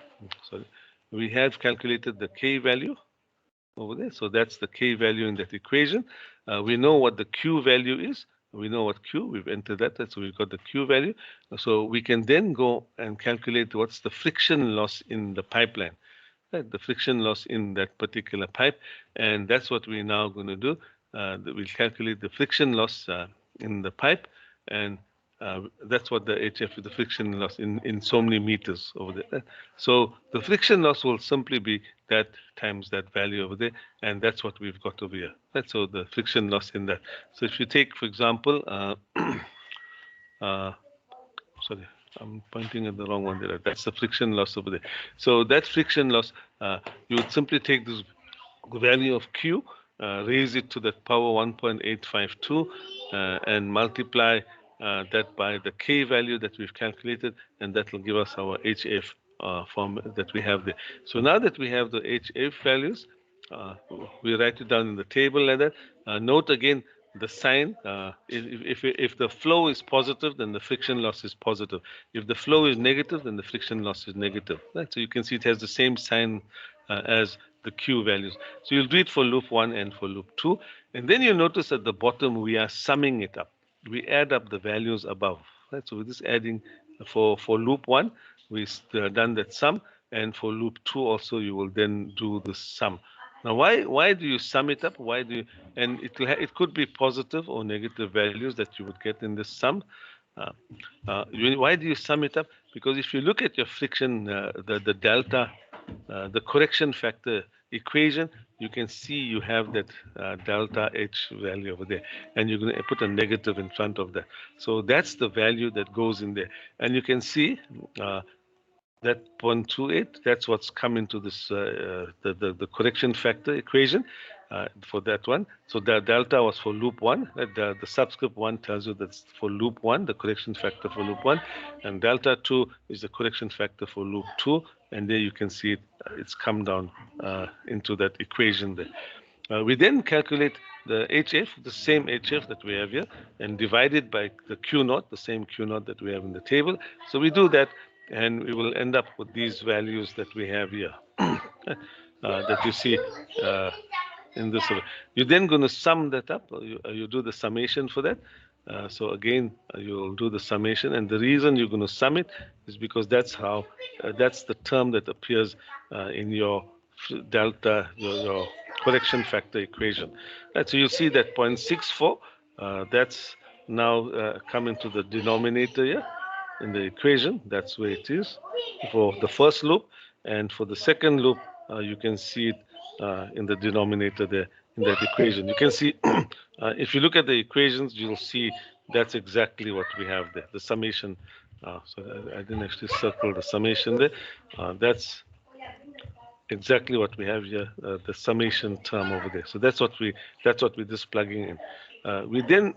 Sorry, we have calculated the K value over there. So that's the K value in that equation. We know what the Q value is. We know what Q, we've entered that, so we've got the Q value. So we can then go and calculate what's the friction loss in the pipeline, right? The friction loss in that particular pipe. And that's what we're now going to do. We'll calculate the friction loss in the pipe, and that's what the HF, the friction loss in so many meters over there. So the friction loss will simply be that times that value over there, and that's what we've got over here. That's so the friction loss in that. So if you take, for example, uh, sorry, I'm pointing at the wrong one there. That's the friction loss over there. So that friction loss, you would simply take this value of Q, raise it to the power 1.852, and multiply that by the K value that we've calculated, and that will give us our HF form that we have there. So now that we have the HF values, uh, we write it down in the table like that. Note again the sign. If the flow is positive, then the friction loss is positive. If the flow is negative, then the friction loss is negative. Right? So you can see it has the same sign as the Q values. So you'll do it for loop 1 and for loop 2. And then you'll notice at the bottom we are summing it up. We add up the values above. Right? So we're just adding for loop 1, we've done that sum. And for loop 2 also, you will then do the sum. Now, why do you sum it up? Why do you, and it could be positive or negative values that you would get in this sum. Uh, why do you sum it up? Because if you look at your friction, the delta, the correction factor equation, you can see you have that delta H value over there, and you're going to put a negative in front of that. So that's the value that goes in there, and you can see that 0.28, that's what's come into this the correction factor equation for that one. So the delta was for loop 1. The subscript 1 tells you that's for loop 1, the correction factor for loop 1, and delta 2 is the correction factor for loop 2. And there you can see it's come down into that equation there. We then calculate the HF, the same HF that we have here, and divide it by the Q naught, the same Q naught that we have in the table. So we do that, and we will end up with these values that we have here, that you see in this. You're then going to sum that up. You do the summation for that. So again, you'll do the summation, and the reason you're going to sum it is because that's how that's the term that appears in your delta, your correction factor equation. Right, so you see that 0.64, that's now come into the denominator here in the equation. That's where it is for the first loop, and for the second loop, you can see it in the denominator there in that equation. You can see if you look at the equations, you'll see that's exactly what we have there. The summation. So I didn't actually circle the summation there. That's exactly what we have here, the summation term over there. So that's what we're just plugging in. We then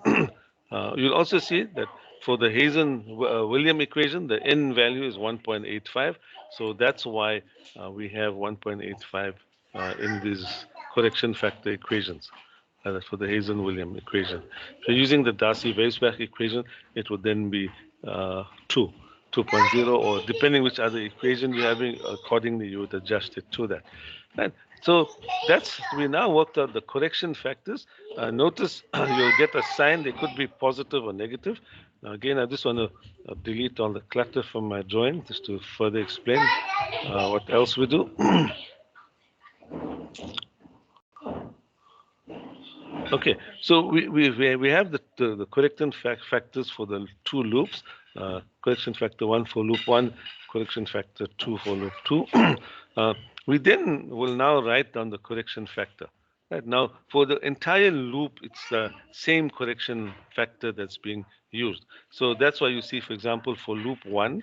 you'll also see that for the Hazen-William equation, the n value is 1.85. So that's why we have 1.85 in these correction factor equations. That's for the Hazen-William equation. So using the Darcy-Weisbach equation, it would then be 2. 2.0, or depending which other equation you're having, accordingly you would adjust it to that. Right. So we now worked out the correction factors. Notice you'll get a sign, they could be positive or negative. Now again, I just want to delete all the clutter from my drawing just to further explain what else we do. Okay, so we have the correction factors for the two loops. Correction factor 1 for loop 1, correction factor 2 for loop 2. We then will now write down the correction factor. Right now, for the entire loop, it's the same correction factor that's being used. So that's why you see, for example, for loop 1,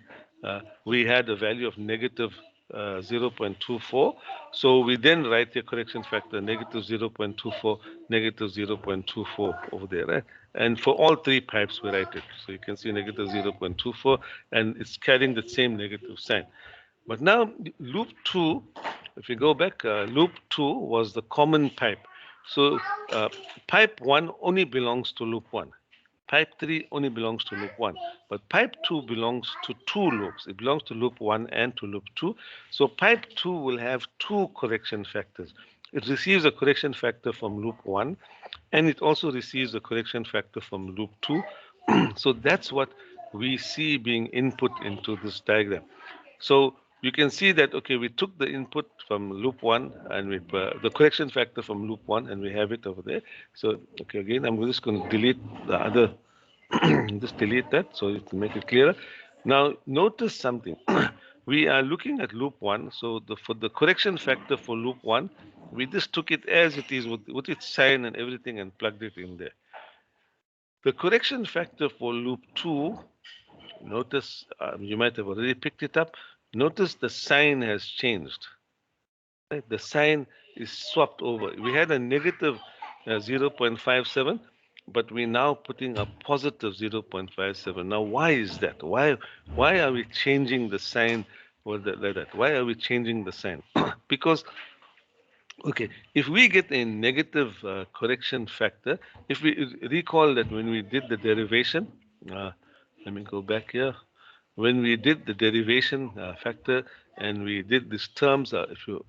we had a value of negative 0.24. So we then write the correction factor negative 0.24, negative 0.24 over there. Right? And for all three pipes, we write it. So you can see negative 0.24, and it's carrying the same negative sign. But now loop 2, if you go back, loop 2 was the common pipe. So pipe 1 only belongs to loop 1. Pipe 3 only belongs to loop 1. But pipe 2 belongs to two loops. It belongs to loop 1 and to loop 2. So pipe 2 will have two correction factors. It receives a correction factor from loop 1, and it also receives a correction factor from loop 2. So that's what we see being input into this diagram. So you can see that, okay, we took the input from loop 1 and we the correction factor from loop 1, and we have it over there. So, okay, again, I'm just going to delete the other, just delete that so to make it clearer. Now, notice something. We are looking at loop 1. So for the correction factor for loop 1, we just took it as it is with its sign and everything and plugged it in there. The correction factor for loop 2, notice, you might have already picked it up. Notice the sign has changed. Right? The sign is swapped over. We had a negative 0.57, but we're now putting a positive 0.57. Now, why is that? Why are we changing the sign like that? Why are we changing the sign? Because, okay, if we get a negative correction factor, if we recall that when we did the derivation, let me go back here. When we did the derivation factor and we did these terms, if you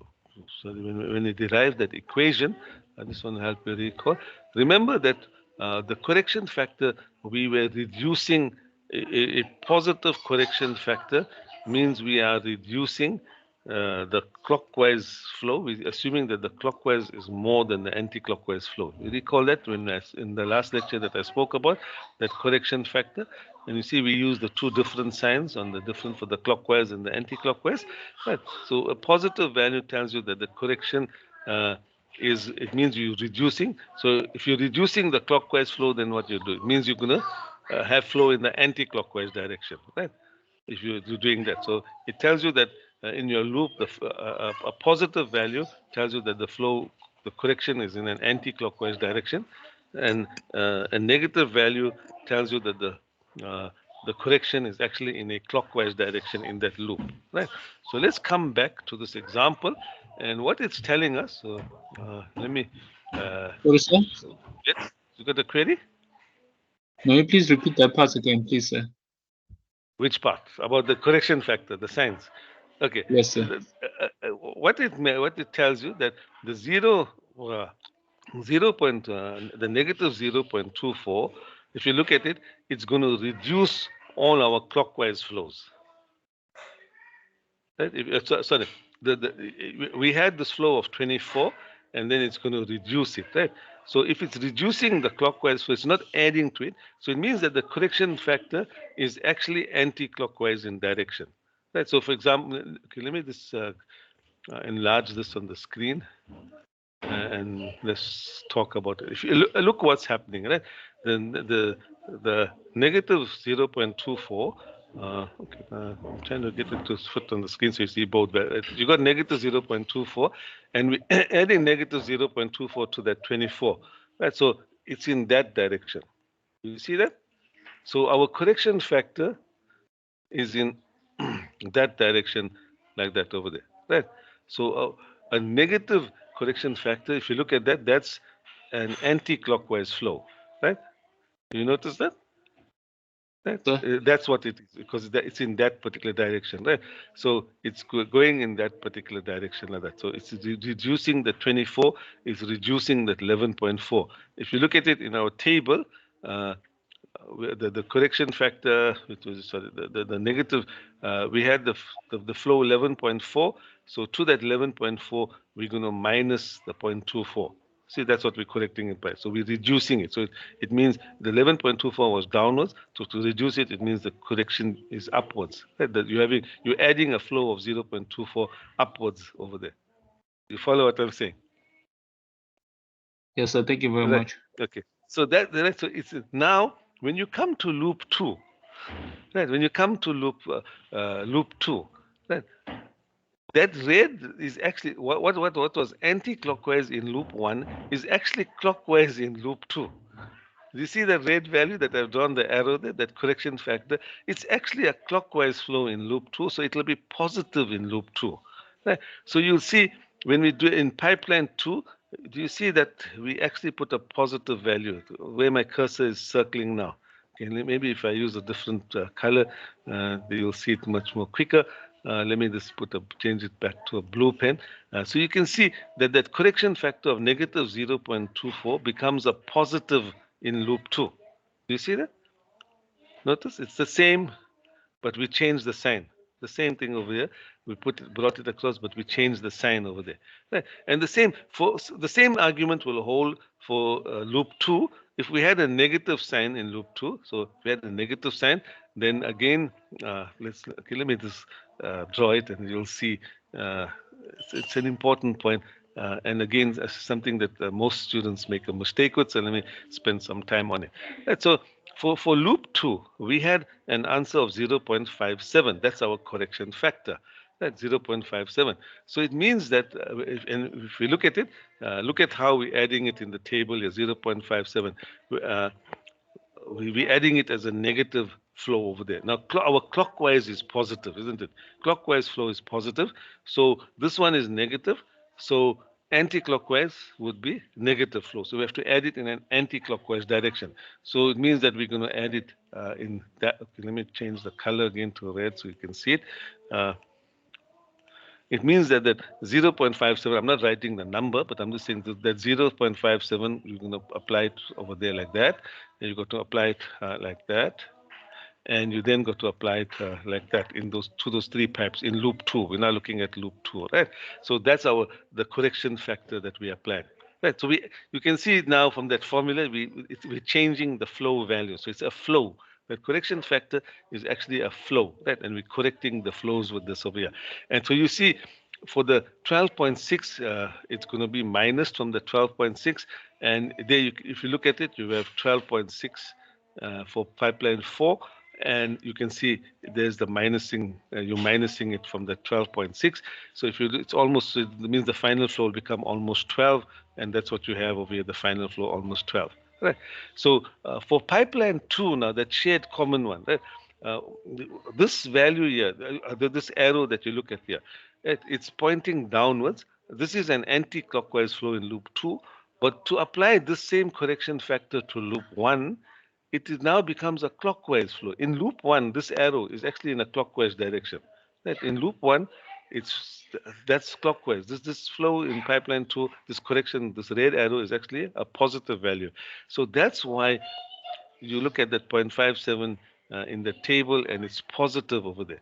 sorry, when we derived that equation, I just want to help you recall. Remember that the correction factor, we were reducing a positive correction factor means we are reducing the clockwise flow, assuming that the clockwise is more than the anti-clockwise flow. You recall that when in the last lecture that I spoke about that correction factor, and you see we use the two different signs on the different for the clockwise and the anti-clockwise. Right. So a positive value tells you that the correction it means you're reducing. So if you're reducing the clockwise flow, then what you do? It means you're gonna have flow in the anti-clockwise direction, right? If you're doing that. So it tells you that in your loop, a positive value tells you that the flow, the correction is in an anti-clockwise direction, and a negative value tells you that the correction is actually in a clockwise direction in that loop, right? So let's come back to this example, and what it's telling us. So let me. Sorry, sir. Yes, you got the query? May you please repeat that part again, please, sir? Which part? About the correction factor, the signs. Okay. Yes, sir. What it tells you that the uh, 0. The negative 0.24, if you look at it, it's going to reduce all our clockwise flows. Right? Sorry, we had this flow of 24, and then it's going to reduce it, right? So if it's reducing the clockwise flow, it's not adding to it. So it means that the correction factor is actually anti-clockwise in direction, right? So for example, okay, let me just enlarge this on the screen. And let's talk about it. If you look what's happening, right? The negative 0.24. Okay, I'm trying to get it to fit on the screen so you see both. You got negative 0.24, and we adding negative 0.24 to that 24, right? So it's in that direction. You see that? So our correction factor is in that direction, like that over there, right? So a negative correction factor, if you look at that, that's an anti-clockwise flow, right? You notice that? Yes, Right? sir. That's what it is, because it's in that particular direction, right? So it's going in that particular direction like that. So it's reducing the 24, is reducing that 11.4. If you look at it in our table, uh, the correction factor, which was sorry, the negative, we had the flow 11.4. So to that 11.4, we're going to minus the 0.24. See, that's what we're correcting it by. So we're reducing it. So it means the 11.24 was downwards. So to reduce it, it means the correction is upwards. Right? That you're adding a flow of 0.24 upwards over there. You follow what I'm saying? Yes, sir. Thank you very Right. much. Okay. So so it's now when you come to loop two, right? When you come to loop two, right? That red is actually what was anti-clockwise in loop one is actually clockwise in loop two. You see the red value that I've drawn the arrow there, that correction factor? It's actually a clockwise flow in loop two, so it'll be positive in loop two. Right? So you'll see when we do in pipeline two, do you see that we actually put a positive value where my cursor is circling now? Okay, maybe if I use a different color, you'll see it much more quicker. Let me just change it back to a blue pen. So you can see that that correction factor of negative 0.24 becomes a positive in loop two. Do you see that? Notice it's the same, but we changed the sign. The same thing over here. We brought it across, but we changed the sign over there. Right. And the same argument will hold for loop two. If we had a negative sign in loop two, so if we had a negative sign, then again, let me just draw it, and you'll see. It's an important point. And again, something that most students make a mistake with. So let me spend some time on it. Right, so for loop two, we had an answer of 0.57. That's our correction factor. That's 0.57. So it means that, if we look at it, look at how we're adding it in the table here, 0.57. We're adding it as a negative flow over there. Now, our clockwise is positive, isn't it? Clockwise flow is positive. So this one is negative. So anti-clockwise would be negative flow. So we have to add it in an anti-clockwise direction. So it means that we're going to add it in that. Okay, let me change the color again to red so you can see it. It means that 0.57, I'm not writing the number, but I'm just saying that 0.57, you're going to apply it over there like that. And you've got to apply it like that. And you then got to apply it like that in those three pipes in loop two. We're now looking at loop two, right? So that's the correction factor that we applied. Right. So you can see it now from that formula. We're changing the flow value. So it's a flow. The correction factor is actually a flow, right? And we're correcting the flows with this over here. And so you see, for the 12.6, it's going to be minus from the 12.6. And there, if you look at it, you have 12.6 for pipeline 4. And you can see there's the minusing, you're minusing it from the 12.6. So it's almost, it means the final flow will become almost 12. And that's what you have over here, the final flow almost 12. Right. So for pipeline 2 now, that shared common one, right? This value here, this arrow that you look at here, it's pointing downwards. This is an anti-clockwise flow in loop 2. But to apply this same correction factor to loop 1, now becomes a clockwise flow. In loop 1, this arrow is actually in a clockwise direction. Right? In loop 1, that's clockwise. This flow in pipeline 2, this correction, this red arrow is actually a positive value. So that's why you look at that 0.57 in the table, and it's positive over there.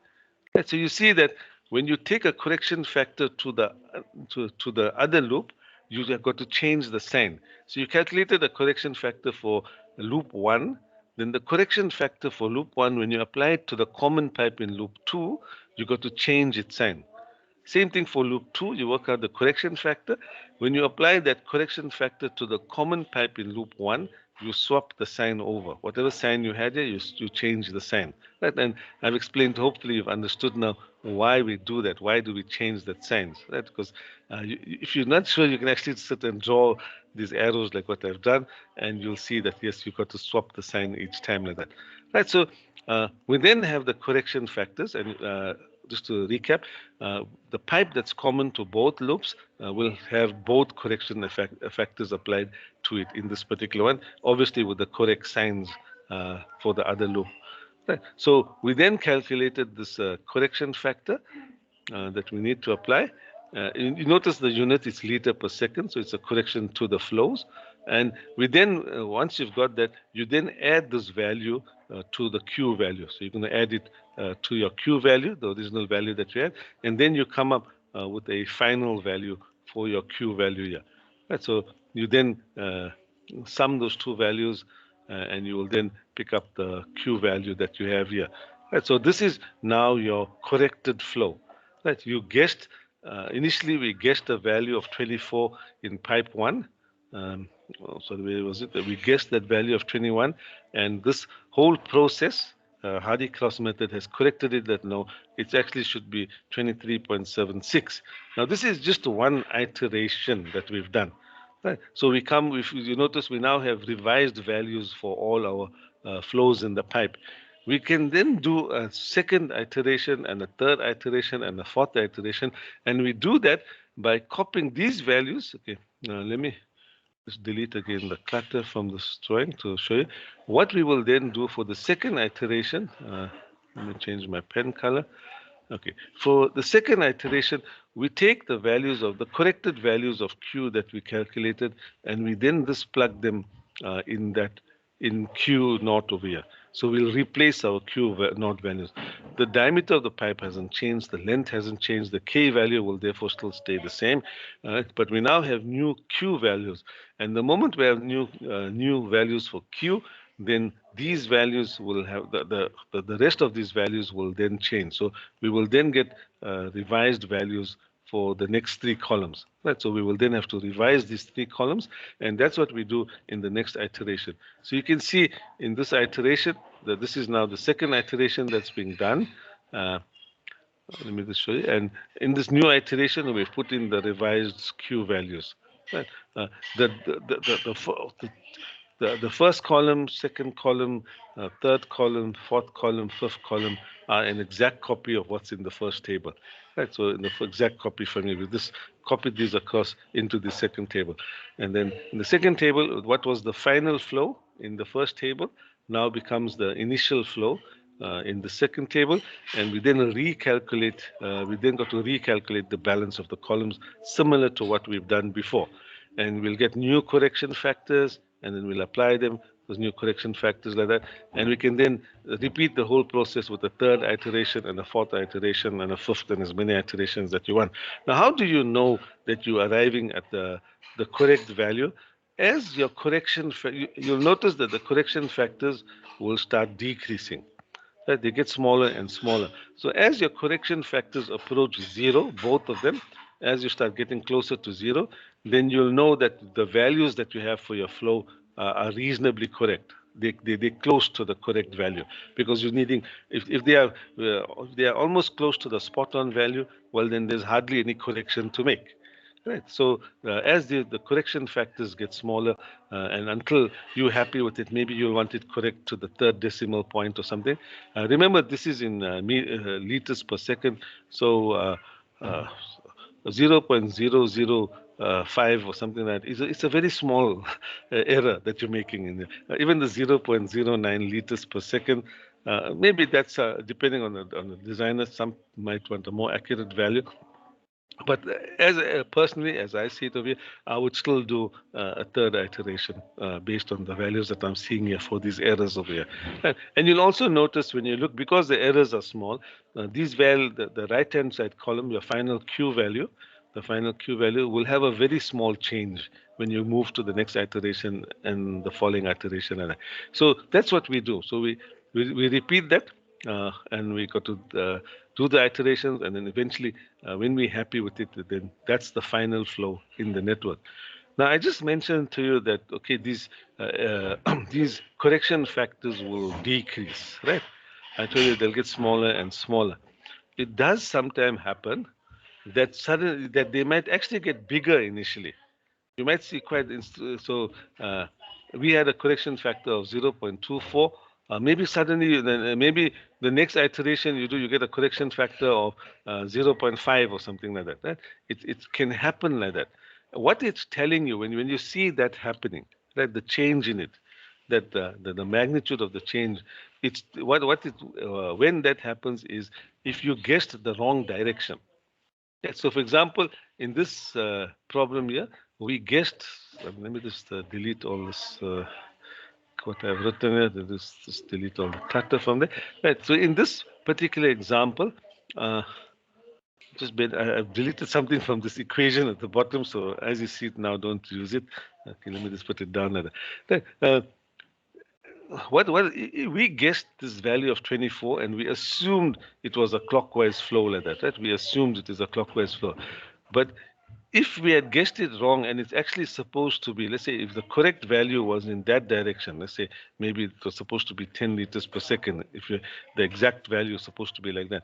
Right, so you see that when you take a correction factor to the other loop, you have got to change the sign. So you calculated a correction factor for loop 1, then the correction factor for loop 1, when you apply it to the common pipe in loop 2, you got to change its sign. Same thing for loop 2, you work out the correction factor. When you apply that correction factor to the common pipe in loop 1, you swap the sign over. Whatever sign you had here, you change the sign. Right? And I've explained, hopefully you've understood now why we do that. Why do we change that signs? Right? Because if you're not sure, you can actually sit and draw these arrows like what I've done, and you'll see that, yes, you've got to swap the sign each time like that. Right, so we then have the correction factors, and just to recap, the pipe that's common to both loops will have both correction factors applied to it in this particular one, obviously with the correct signs for the other loop. Right. So we then calculated this correction factor that we need to apply. You notice the unit is liter per second, so it's a correction to the flows. And we then, once you've got that, you then add this value to the Q value. So you're going to add it to your Q value, the original value that you had, and then you come up with a final value for your Q value here. Right, so you then sum those two values and you will then pick up the Q value that you have here. Right, so this is now your corrected flow. Right, you guessed, initially we guessed a value of 24 in pipe 1. Sorry, where was it? We guessed that value of 21, and this whole process, Hardy-Cross method has corrected it that no, it actually should be 23.76. Now this is just one iteration that we've done. Right. So we come, if you notice, we now have revised values for all our flows in the pipe. We can then do a second iteration and a third iteration and a fourth iteration, and we do that by copying these values. Okay, now let me just delete again the clutter from this drawing to show you. What we will then do for the second iteration, let me change my pen color. Okay, for the second iteration, we take the values of the corrected values of Q that we calculated, and we then just plug them in Q naught over here. So we'll replace our Q naught values. The diameter of the pipe hasn't changed, the length hasn't changed, the K value will therefore still stay the same, but we now have new Q values. And the moment we have new values for Q, then these values will have the rest of these values will then change. So we will then get revised values for the next three columns. Right, so we will then have to revise these three columns, and that's what we do in the next iteration. So you can see in this iteration that this is now the second iteration that's being done. Let me just show you. And in this new iteration, we've put in the revised Q values. Right. The, the first column, second column, third column, fourth column, fifth column are an exact copy of what's in the first table. Right, so in the exact copy from you, we just copied these across into the second table. And then in the second table, what was the final flow in the first table now becomes the initial flow in the second table, and we then recalculate, we then got to recalculate the balance of the columns similar to what we've done before. And we'll get new correction factors, and then we'll apply them, those new correction factors like that. And we can then repeat the whole process with a third iteration and a fourth iteration and a fifth and as many iterations that you want. Now, how do you know that you're arriving at the correct value? As your correction, you'll notice that the correction factors will start decreasing. Right, they get smaller and smaller. So as your correction factors approach zero, both of them, as you start getting closer to zero, then you'll know that the values that you have for your flow are reasonably correct. They're close to the correct value, because you're needing, if they are almost close to the spot on value, well, then there's hardly any correction to make. Right. So as the correction factors get smaller, and until you're happy with it, maybe you'll want it correct to the third decimal point or something. Remember, this is in liters per second. So 0.005 or something like that. It's a very small error that you're making in there. Even the 0.09 liters per second, maybe that's depending on the designer. Some might want a more accurate value. But as personally, as I see it over here, I would still do a third iteration based on the values that I'm seeing here for these errors over here. And you'll also notice when you look, because the errors are small, the right-hand side column, your final Q value, the final Q value will have a very small change when you move to the next iteration and the following iteration. So that's what we do. So we repeat that, and we got to do the iterations, and then eventually, when we're happy with it, then that's the final flow in the network. Now, I just mentioned to you that, okay, these these correction factors will decrease, right? I told you they'll get smaller and smaller. It does sometimes happen that suddenly that they might actually get bigger initially. You might see so. We had a correction factor of 0.24. Maybe suddenly, maybe the next iteration you do, you get a correction factor of 0.5 or something like that. Right? It can happen like that. What it's telling you when you see that happening, right, the change in it, that the magnitude of the change, it's when that happens is if you guessed the wrong direction. Yeah, so for example, in this problem here, we guessed, let me just delete all this, what I've written here, just delete all the clutter from there. Right, so in this particular example, uh, I've deleted something from this equation at the bottom, so as you see it now, don't use it. Okay, let me just put it down there. Right, what we guessed this value of 24 and we assumed it was a clockwise flow like that, right? We assumed it is a clockwise flow. But if we had guessed it wrong and it's actually supposed to be, let's say if the correct value was in that direction, let's say maybe it was supposed to be 10 liters per second, if you, the exact value is supposed to be like that,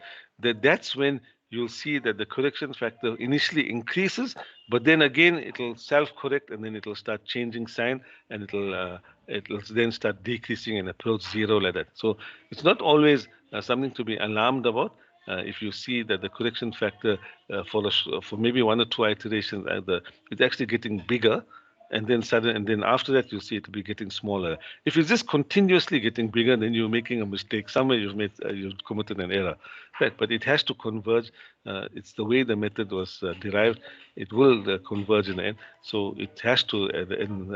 that's when you'll see that the correction factor initially increases, but then again it'll self-correct and then it'll start changing sign and it'll then start decreasing and approach zero like that. So it's not always something to be alarmed about. If you see that the correction factor for maybe one or two iterations, it's actually getting bigger, and then after that you'll see it to be getting smaller. If it's just continuously getting bigger, then you're making a mistake. Somewhere you've committed an error, right? But it has to converge. It's the way the method was derived. It will converge in the end. So it has to at the end,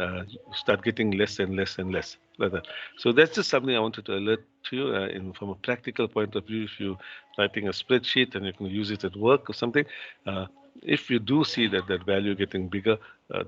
start getting less and less and less. Like that. So that's just something I wanted to alert to you from a practical point of view. If you're writing a spreadsheet and you can use it at work or something, if you do see that value getting bigger,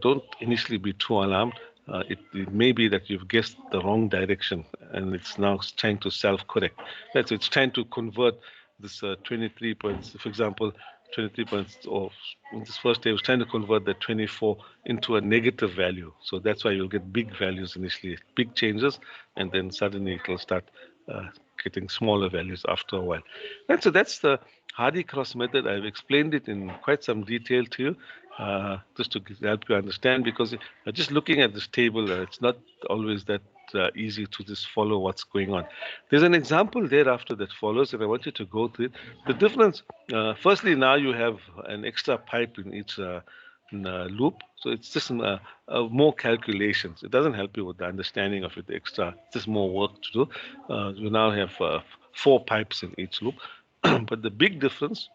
don't initially be too alarmed. It may be that you've guessed the wrong direction and it's now trying to self-correct. Right, so it's trying to convert this 23 points, for example, 23 points, or in this first day, I was trying to convert the 24 into a negative value. So that's why you'll get big values initially, big changes, and then suddenly it'll start uh, getting smaller values after a while. And so that's the Hardy cross method. I've explained it in quite some detail to you, just to help you understand, because just looking at this table, it's not always that easy to just follow what's going on. There's an example thereafter that follows, and I want you to go through it. The difference, firstly, now you have an extra pipe in each loop, so it's just more calculations. It doesn't help you with the understanding of it extra. It's just more work to do. You now have 4 pipes in each loop, but the big difference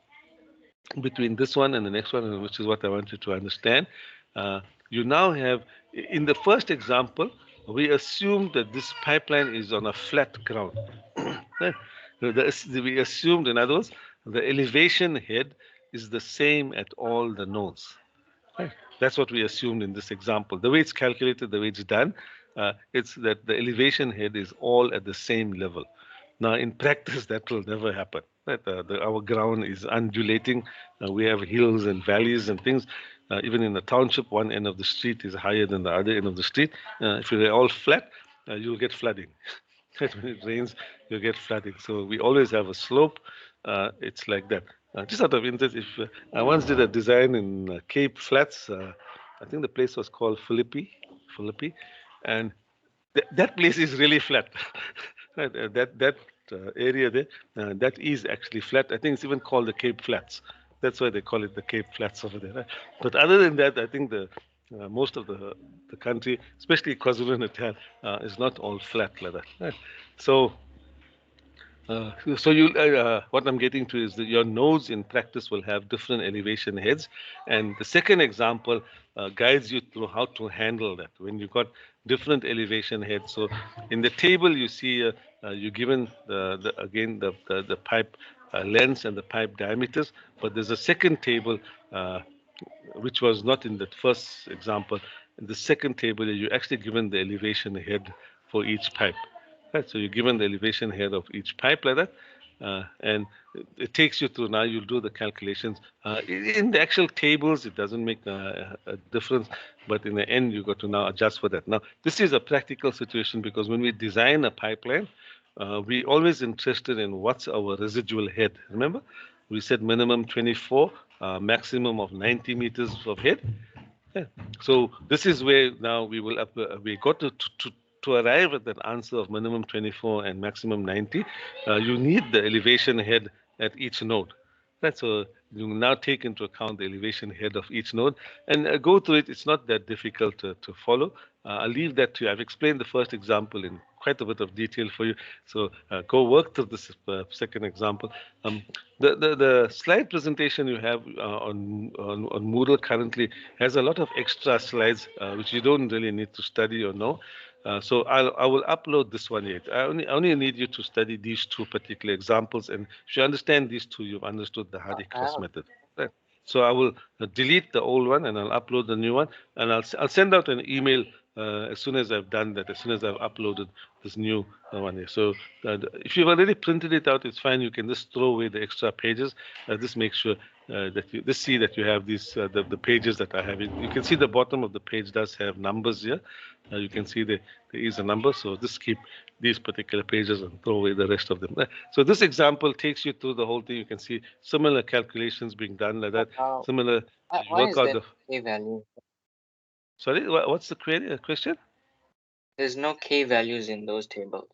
between this one and the next one, which is what I want you to understand. You now have, in the first example, we assume that this pipeline is on a flat ground. Right? We assumed, in other words, the elevation head is the same at all the nodes. Right. That's what we assumed in this example. The way it's calculated, the way it's done, it's that the elevation head is all at the same level. Now, in practice, that will never happen. Right? Our ground is undulating. We have hills and valleys and things. Even in the township, one end of the street is higher than the other end of the street. If you're all flat, you'll get flooding. When it rains, you get flooding. So we always have a slope. It's like that. Just out of interest, if I once did a design in Cape Flats, I think the place was called Philippi, and that place is really flat. Right, that area there, that is actually flat. I think it's even called the Cape Flats. That's why they call it the Cape Flats over there. Right? But other than that, I think the most of the country, especially KwaZulu-Natal, is not all flat like that. Right? So what I'm getting to is that your nodes in practice will have different elevation heads, and the second example guides you through how to handle that when you got different elevation heads. So, in the table you see you're given the pipe lengths and the pipe diameters, but there's a second table which was not in that first example. In the second table, you're actually given the elevation head for each pipe. Right, so you're given the elevation head of each pipe like that, and it takes you through. Now you'll do the calculations. In the actual tables, it doesn't make a difference, but in the end, you got to now adjust for that. Now, this is a practical situation because when we design a pipeline, we always interested in what's our residual head. Remember, we said minimum 24, maximum of 90 meters of head. Yeah. So this is where now we got to arrive at that answer of minimum 24 and maximum 90. You need the elevation head at each node. Right. So you now take into account the elevation head of each node and go through it. It's not that difficult to follow. I'll leave that to you. I've explained the first example in quite a bit of detail for you. So go work through this second example. The slide presentation you have on Moodle currently has a lot of extra slides which you don't really need to study or know. So I will upload this one yet. I only need you to study these two particular examples, and if you understand these two, you've understood the Hardy cross method. Right. So I will delete the old one and I'll upload the new one, and I'll send out an email as soon as I've done that, as soon as I've uploaded this new one here. So if you've already printed it out, it's fine. You can just throw away the extra pages. Just make sure that you just see that you have these the pages that I have. You can see the bottom of the page does have numbers here. You can see there is a number. So just keep these particular pages and throw away the rest of them. So this example takes you through the whole thing. You can see similar calculations being done like that. Similar, you Why work is out there the. K value? Sorry, what's the query, question? There's no K values in those tables.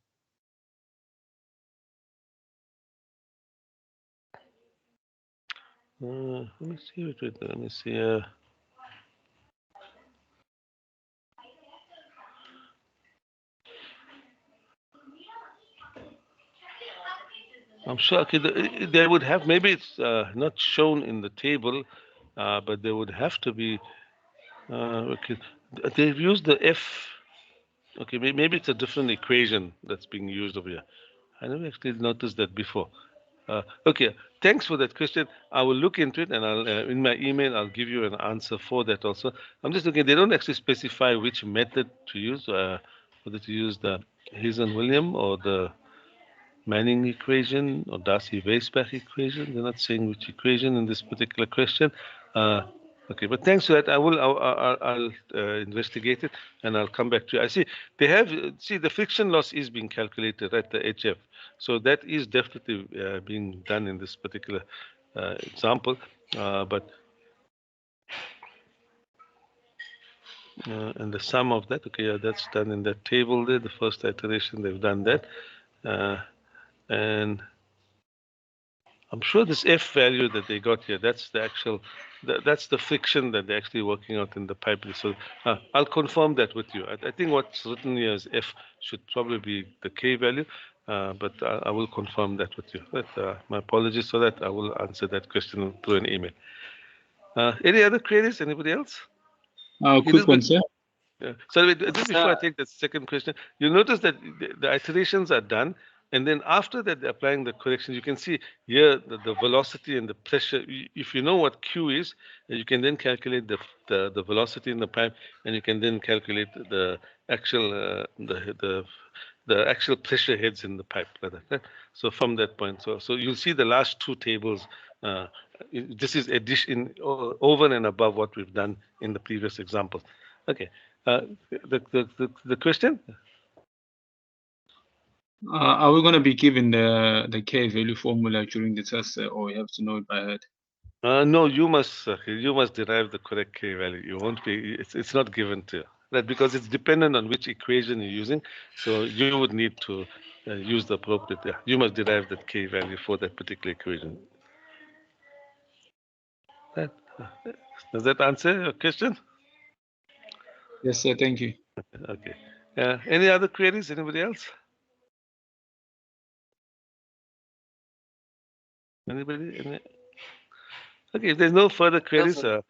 Let me see. Let me see. I'm sure. Okay, they would have. Maybe it's not shown in the table, but there would have to be. Okay, they've used the F. Okay, maybe it's a different equation that's being used over here. I never actually noticed that before. Okay, thanks for that question. I will look into it, and I'll in my email I'll give you an answer for that also. I'm just looking. They don't actually specify which method to use. Whether to use the Hazen-William or the Manning equation or Darcy-Weisbach equation. They're not saying which equation in this particular question. Okay, but thanks for that. I'll investigate it and I'll come back to you. I see they have, see the friction loss is being calculated at the HF. So that is definitely being done in this particular example. And the sum of that, okay, yeah, that's done in that table there. The first iteration, they've done that. And I'm sure this F value that they got here, that's the actual, that's the friction that they're actually working out in the pipe. So I'll confirm that with you. I think what's written here as F should probably be the K value, but I will confirm that with you. But, my apologies for that. I will answer that question through an email. Any other queries? Anybody else? Quick one, sir. Yeah. So just before I take the second question, you'll notice that the iterations are done, and then after that, they're applying the corrections. You can see here the velocity and the pressure. If you know what Q is, you can then calculate the velocity in the pipe, and you can then calculate the actual the actual pressure heads in the pipe. Like that. So from that point, so you'll see the last two tables. This is addition over and above what we've done in the previous examples. Okay. The question? Are we going to be given the K value formula during the test, or we have to know it by heart? No, you must derive the correct K value. You won't be. It's not given to you, right? Because it's dependent on which equation you're using. So you would need to use the appropriate. Yeah, you must derive that K value for that particular equation. Right. Does that answer your question? Yes, sir. Thank you. Okay. Any other queries? Anybody else? Anybody? Okay. If there's no further queries, Sorry,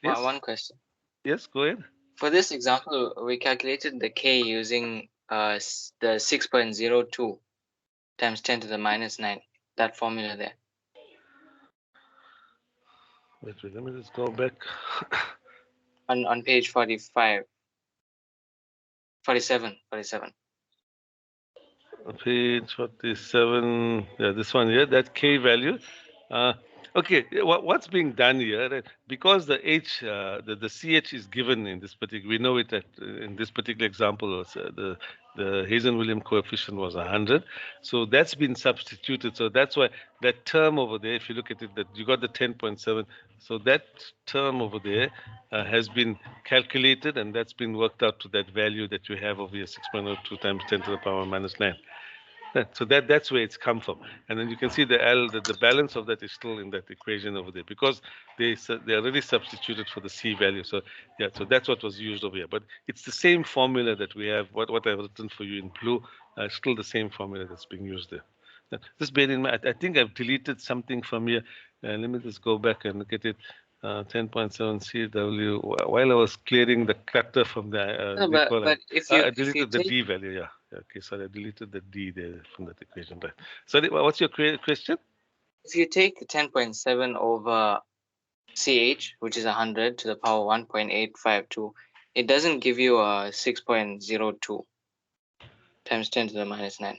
yes. one question. Yes. Go ahead. For this example, we calculated the K using the 6.02 times 10 to the minus 9, that formula there. Wait, let me just go back. On page 47. Page 47, yeah, this one here, that K value. Okay, what's being done here, right? Because the H, the CH is given in this particular, we know it in this particular example, was, the Hazen-William coefficient was 100. So that's been substituted. So that's why that term over there, if you look at it, that you got the 10.7. So that term over there has been calculated, and that's been worked out to that value that you have over here, 6.02 times 10 to the power minus 9. So that's where it's come from, and then you can see the L, the balance of that is still in that equation over there because they already substituted for the C value. So yeah, so that's what was used over here. But it's the same formula that we have. What I've written for you in blue, still the same formula that's being used there. Now, just bear in mind, I think I've deleted something from here. Let me just go back and look at it. 10.7 CW. While I was clearing the clutter from the No, Nicole, but if I you deleted the take D value. Yeah. Okay, sorry, I deleted the D there from that equation. Right. Sorry, what's your question? if you take 10.7 over CH, which is 100 to the power 1.852, it doesn't give you a 6.02 times 10 to the minus 9.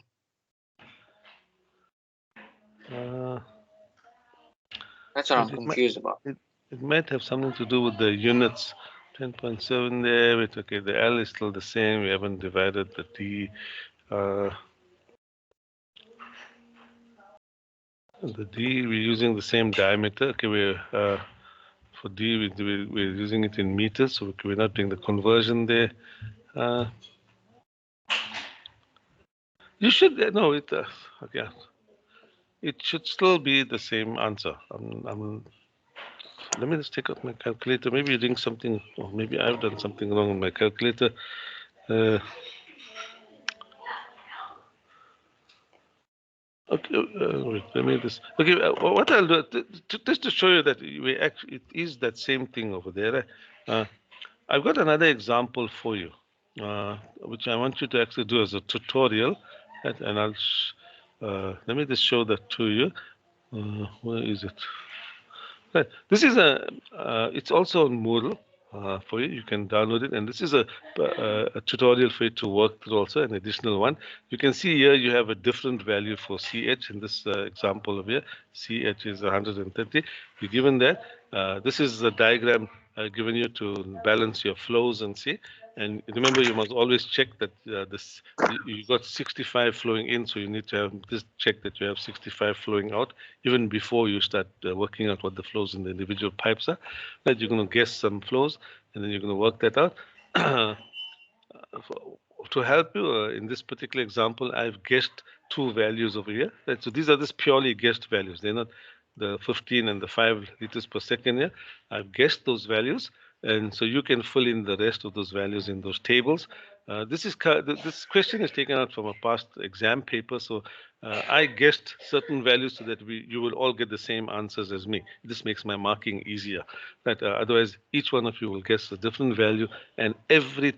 That's what I'm It might, confused about. it might have something to do with the units. 10.7 there. Wait, okay, the L is still the same. We haven't divided the D. The D, we're using the same diameter. Okay, for D, we're using it in meters, so we're not doing the conversion there. You should no, okay. It should still be the same answer. Let me just take out my calculator. Maybe you're doing something, or maybe I've done something wrong with my calculator. Okay, wait, let me just. Okay, what I'll do, just to show you that it is that same thing over there. I've got another example for you, which I want you to actually do as a tutorial, and let me just show that to you. Where is it? Right. This is it's also on Moodle for you. You can download it, and this is a tutorial for you to work through. Also, an additional one. You can see here you have a different value for CH in this example of here. CH is 130. You're given that. This is the diagram given you to balance your flows and see. And remember, you must always check that you got 65 flowing in, so you need to have just check that you have 65 flowing out even before you start working out what the flows in the individual pipes are. That you're going to guess some flows, and then you're going to work that out. To help you in this particular example, I've guessed two values over here. Right? So these are just purely guessed values. They're not the 15 and the 5 liters per second here. I've guessed those values, and so you can fill in the rest of those values in those tables. This question is taken out from a past exam paper, so I guessed certain values so that you will all get the same answers as me. This makes my marking easier. Right? Otherwise, each one of you will guess a different value, and every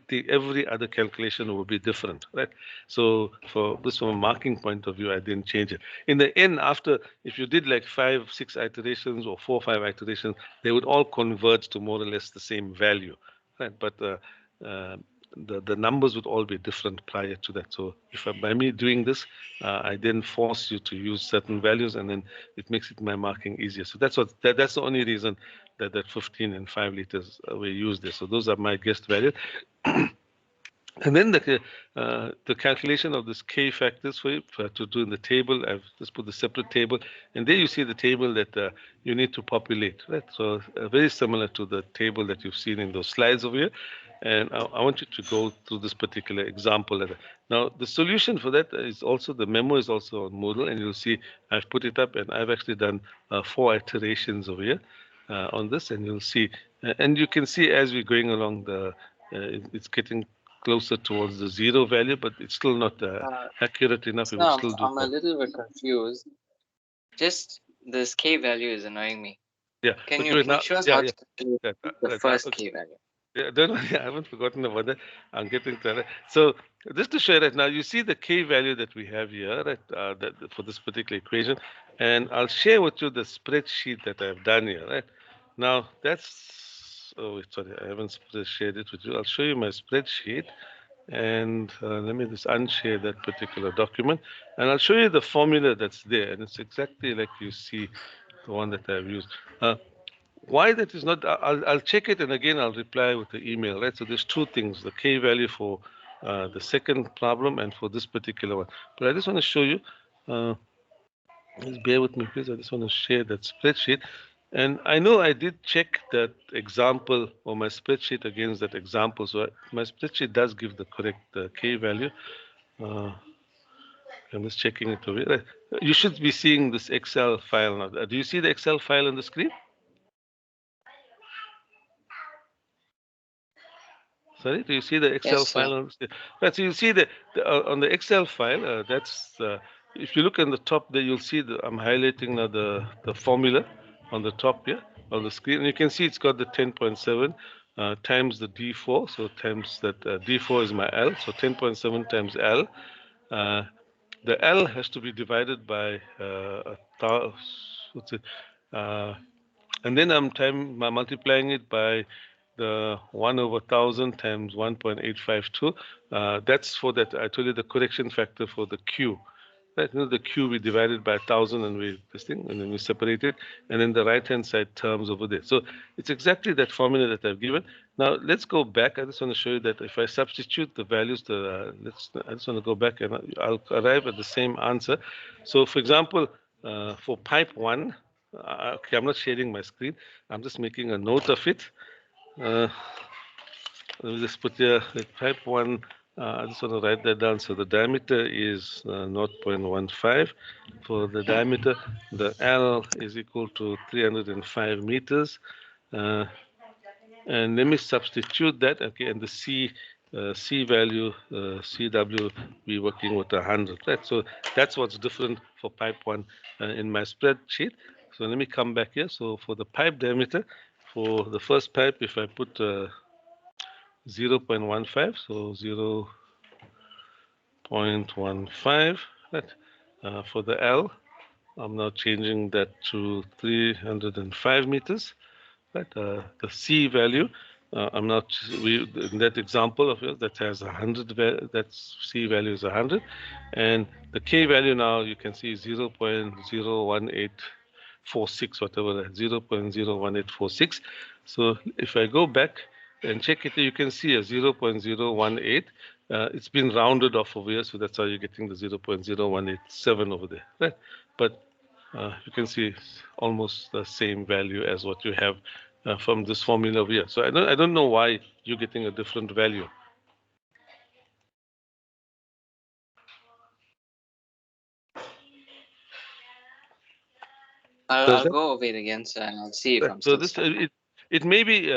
other calculation will be different. Right? So for this, from a marking point of view, I didn't change it. In the end, after if you did like 5, 6 iterations or 4, 5 iterations, they would all converge to more or less the same value. Right? But uh, the numbers would all be different prior to that. So if by me doing this, I then force you to use certain values, and then it makes it my marking easier. So that's the only reason that 15 and 5 liters were used there. So those are my guessed values. And then the calculation of this K factors for you to do in the table, I've just put the separate table, and there you see the table that you need to populate, right? So very similar to the table that you've seen in those slides over here. And I want you to go through this particular example. Now, the solution for that is also, the memo is also on Moodle, and you'll see I've put it up, and I've actually done 4 iterations over here on this, and you'll see, and you can see as we're going along, it's getting closer towards the 0 value, but it's still not accurate enough. It So would still do. I'm a little bit confused. Just this K value is annoying me. Yeah. Can you show us how to calculate the first K value? Yeah, don't worry, I haven't forgotten about that. I'm getting to that. So just to show that now, you see the K value that we have here, right, for this particular equation, and I'll share with you the spreadsheet that I've done here, right. Now that's, oh, wait, sorry, I haven't shared it with you. I'll show you my spreadsheet, and let me just unshare that particular document, and I'll show you the formula that's there, and it's exactly like you see the one that I've used. Why that is not, I'll check it, and again I'll reply with the email, right? So there's two things, the K value for the second problem and for this particular one. But I just want to show you, just bear with me please, I just want to share that spreadsheet. And I know I did check that example or my spreadsheet against that example. So my spreadsheet does give the correct K value. I'm just checking it over here. You should be seeing this Excel file now. Do you see the Excel file on the screen? Sorry, do you see the Excel Yes, sir. file on the screen? Right, so you see on the Excel file, that's if you look in the top there, you'll see I'm highlighting now the formula on the top here on the screen, and you can see it's got the 10.7 times the D4, so times that D4 is my L, so 10.7 times L. The L has to be divided by what's it? And then I'm multiplying it by the 1 over 1,000 times 1.852. That's for that. I told you the correction factor for the Q. Right, the Q we divided by 1,000 and we this thing, and then we separate it, and then the right-hand side terms over there. So it's exactly that formula that I've given. Now let's go back. I just want to show you that if I substitute the values, I just want to go back and I'll arrive at the same answer. So for example, for pipe 1, okay, I'm not sharing my screen. I'm just making a note of it. Let me just put here pipe 1. I just want to write that down. So the diameter is 0.15. For the diameter, the L is equal to 305 meters. And let me substitute that. Okay, and the C value, CW, we're working with 100. Right. So that's what's different for pipe 1 in my spreadsheet. So let me come back here. So for the pipe diameter, for the first pipe, if I put 0.15, so 0.15, right? For the L, I'm now changing that to 305 meters, right? The C value, I'm not, in that example of yours that has 100, that C value is 100, and the K value now you can see 0.01846, whatever that, 0.01846. So if I go back and check it, you can see a 0.018. It's been rounded off over here, so that's how you're getting the 0.0187 over there, right? But you can see it's almost the same value as what you have from this formula over here. So I don't know why you're getting a different value. I'll go over it again, sir, and I'll see if I'm So still this stuck. it may be.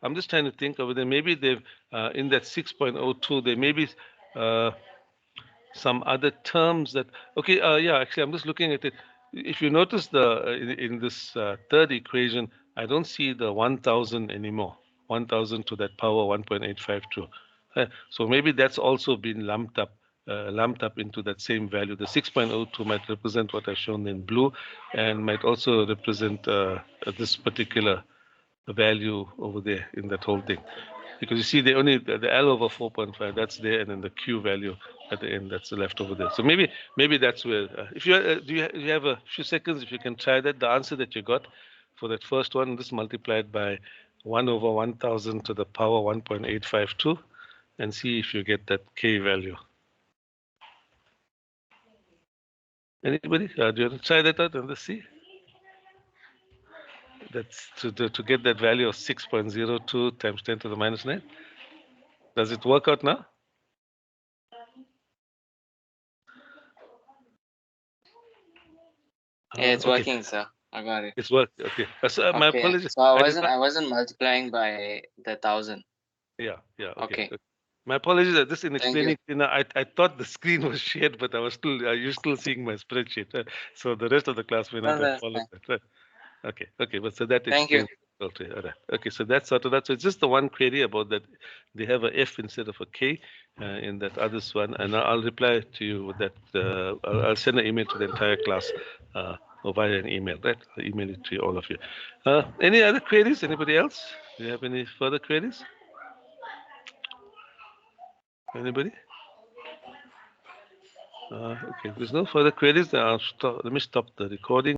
I'm just trying to think over there. Maybe they've in that 6.02. There may be some other terms that. Okay. Yeah. Actually, I'm just looking at it. If you notice in this third equation, I don't see the 1,000 anymore. 1,000 to that power 1.852. So maybe that's also been lumped up into that same value. The 6.02 might represent what I've shown in blue, and might also represent this particular value over there in that whole thing. Because you see, the L over 4.5, that's there, and then the Q value at the end, that's left over there. So maybe that's where. If you you have a few seconds, if you can try that, the answer that you got for that first one, this multiplied by 1 over 1,000 to the power 1.852, and see if you get that K value. Anybody? Do you want to try that out and let's see? That's to get that value of 6.02 times 10 to the minus 9. Does it work out now? Yeah, it's Okay. working, sir. I got it. It's worked. Okay. So my Okay. apologies. So I wasn't multiplying by the 1,000. Yeah. Okay. My apologies. Just in Thank you. explaining, I thought the screen was shared, but you're still seeing my spreadsheet. So the rest of the class may not No, have that's followed fine. that. Right? Okay. But so that Thank you. explains it. Okay. All right. Okay. So that's sorted out. So it's just the one query about that they have a F instead of a K in that others one, and I'll reply to you with that. I'll send an email to the entire class. Or via an email, right? I'll email it to all of you. Any other queries? Anybody else? Do you have any further queries? Anybody? Okay, there's no further queries. Let me stop the recording.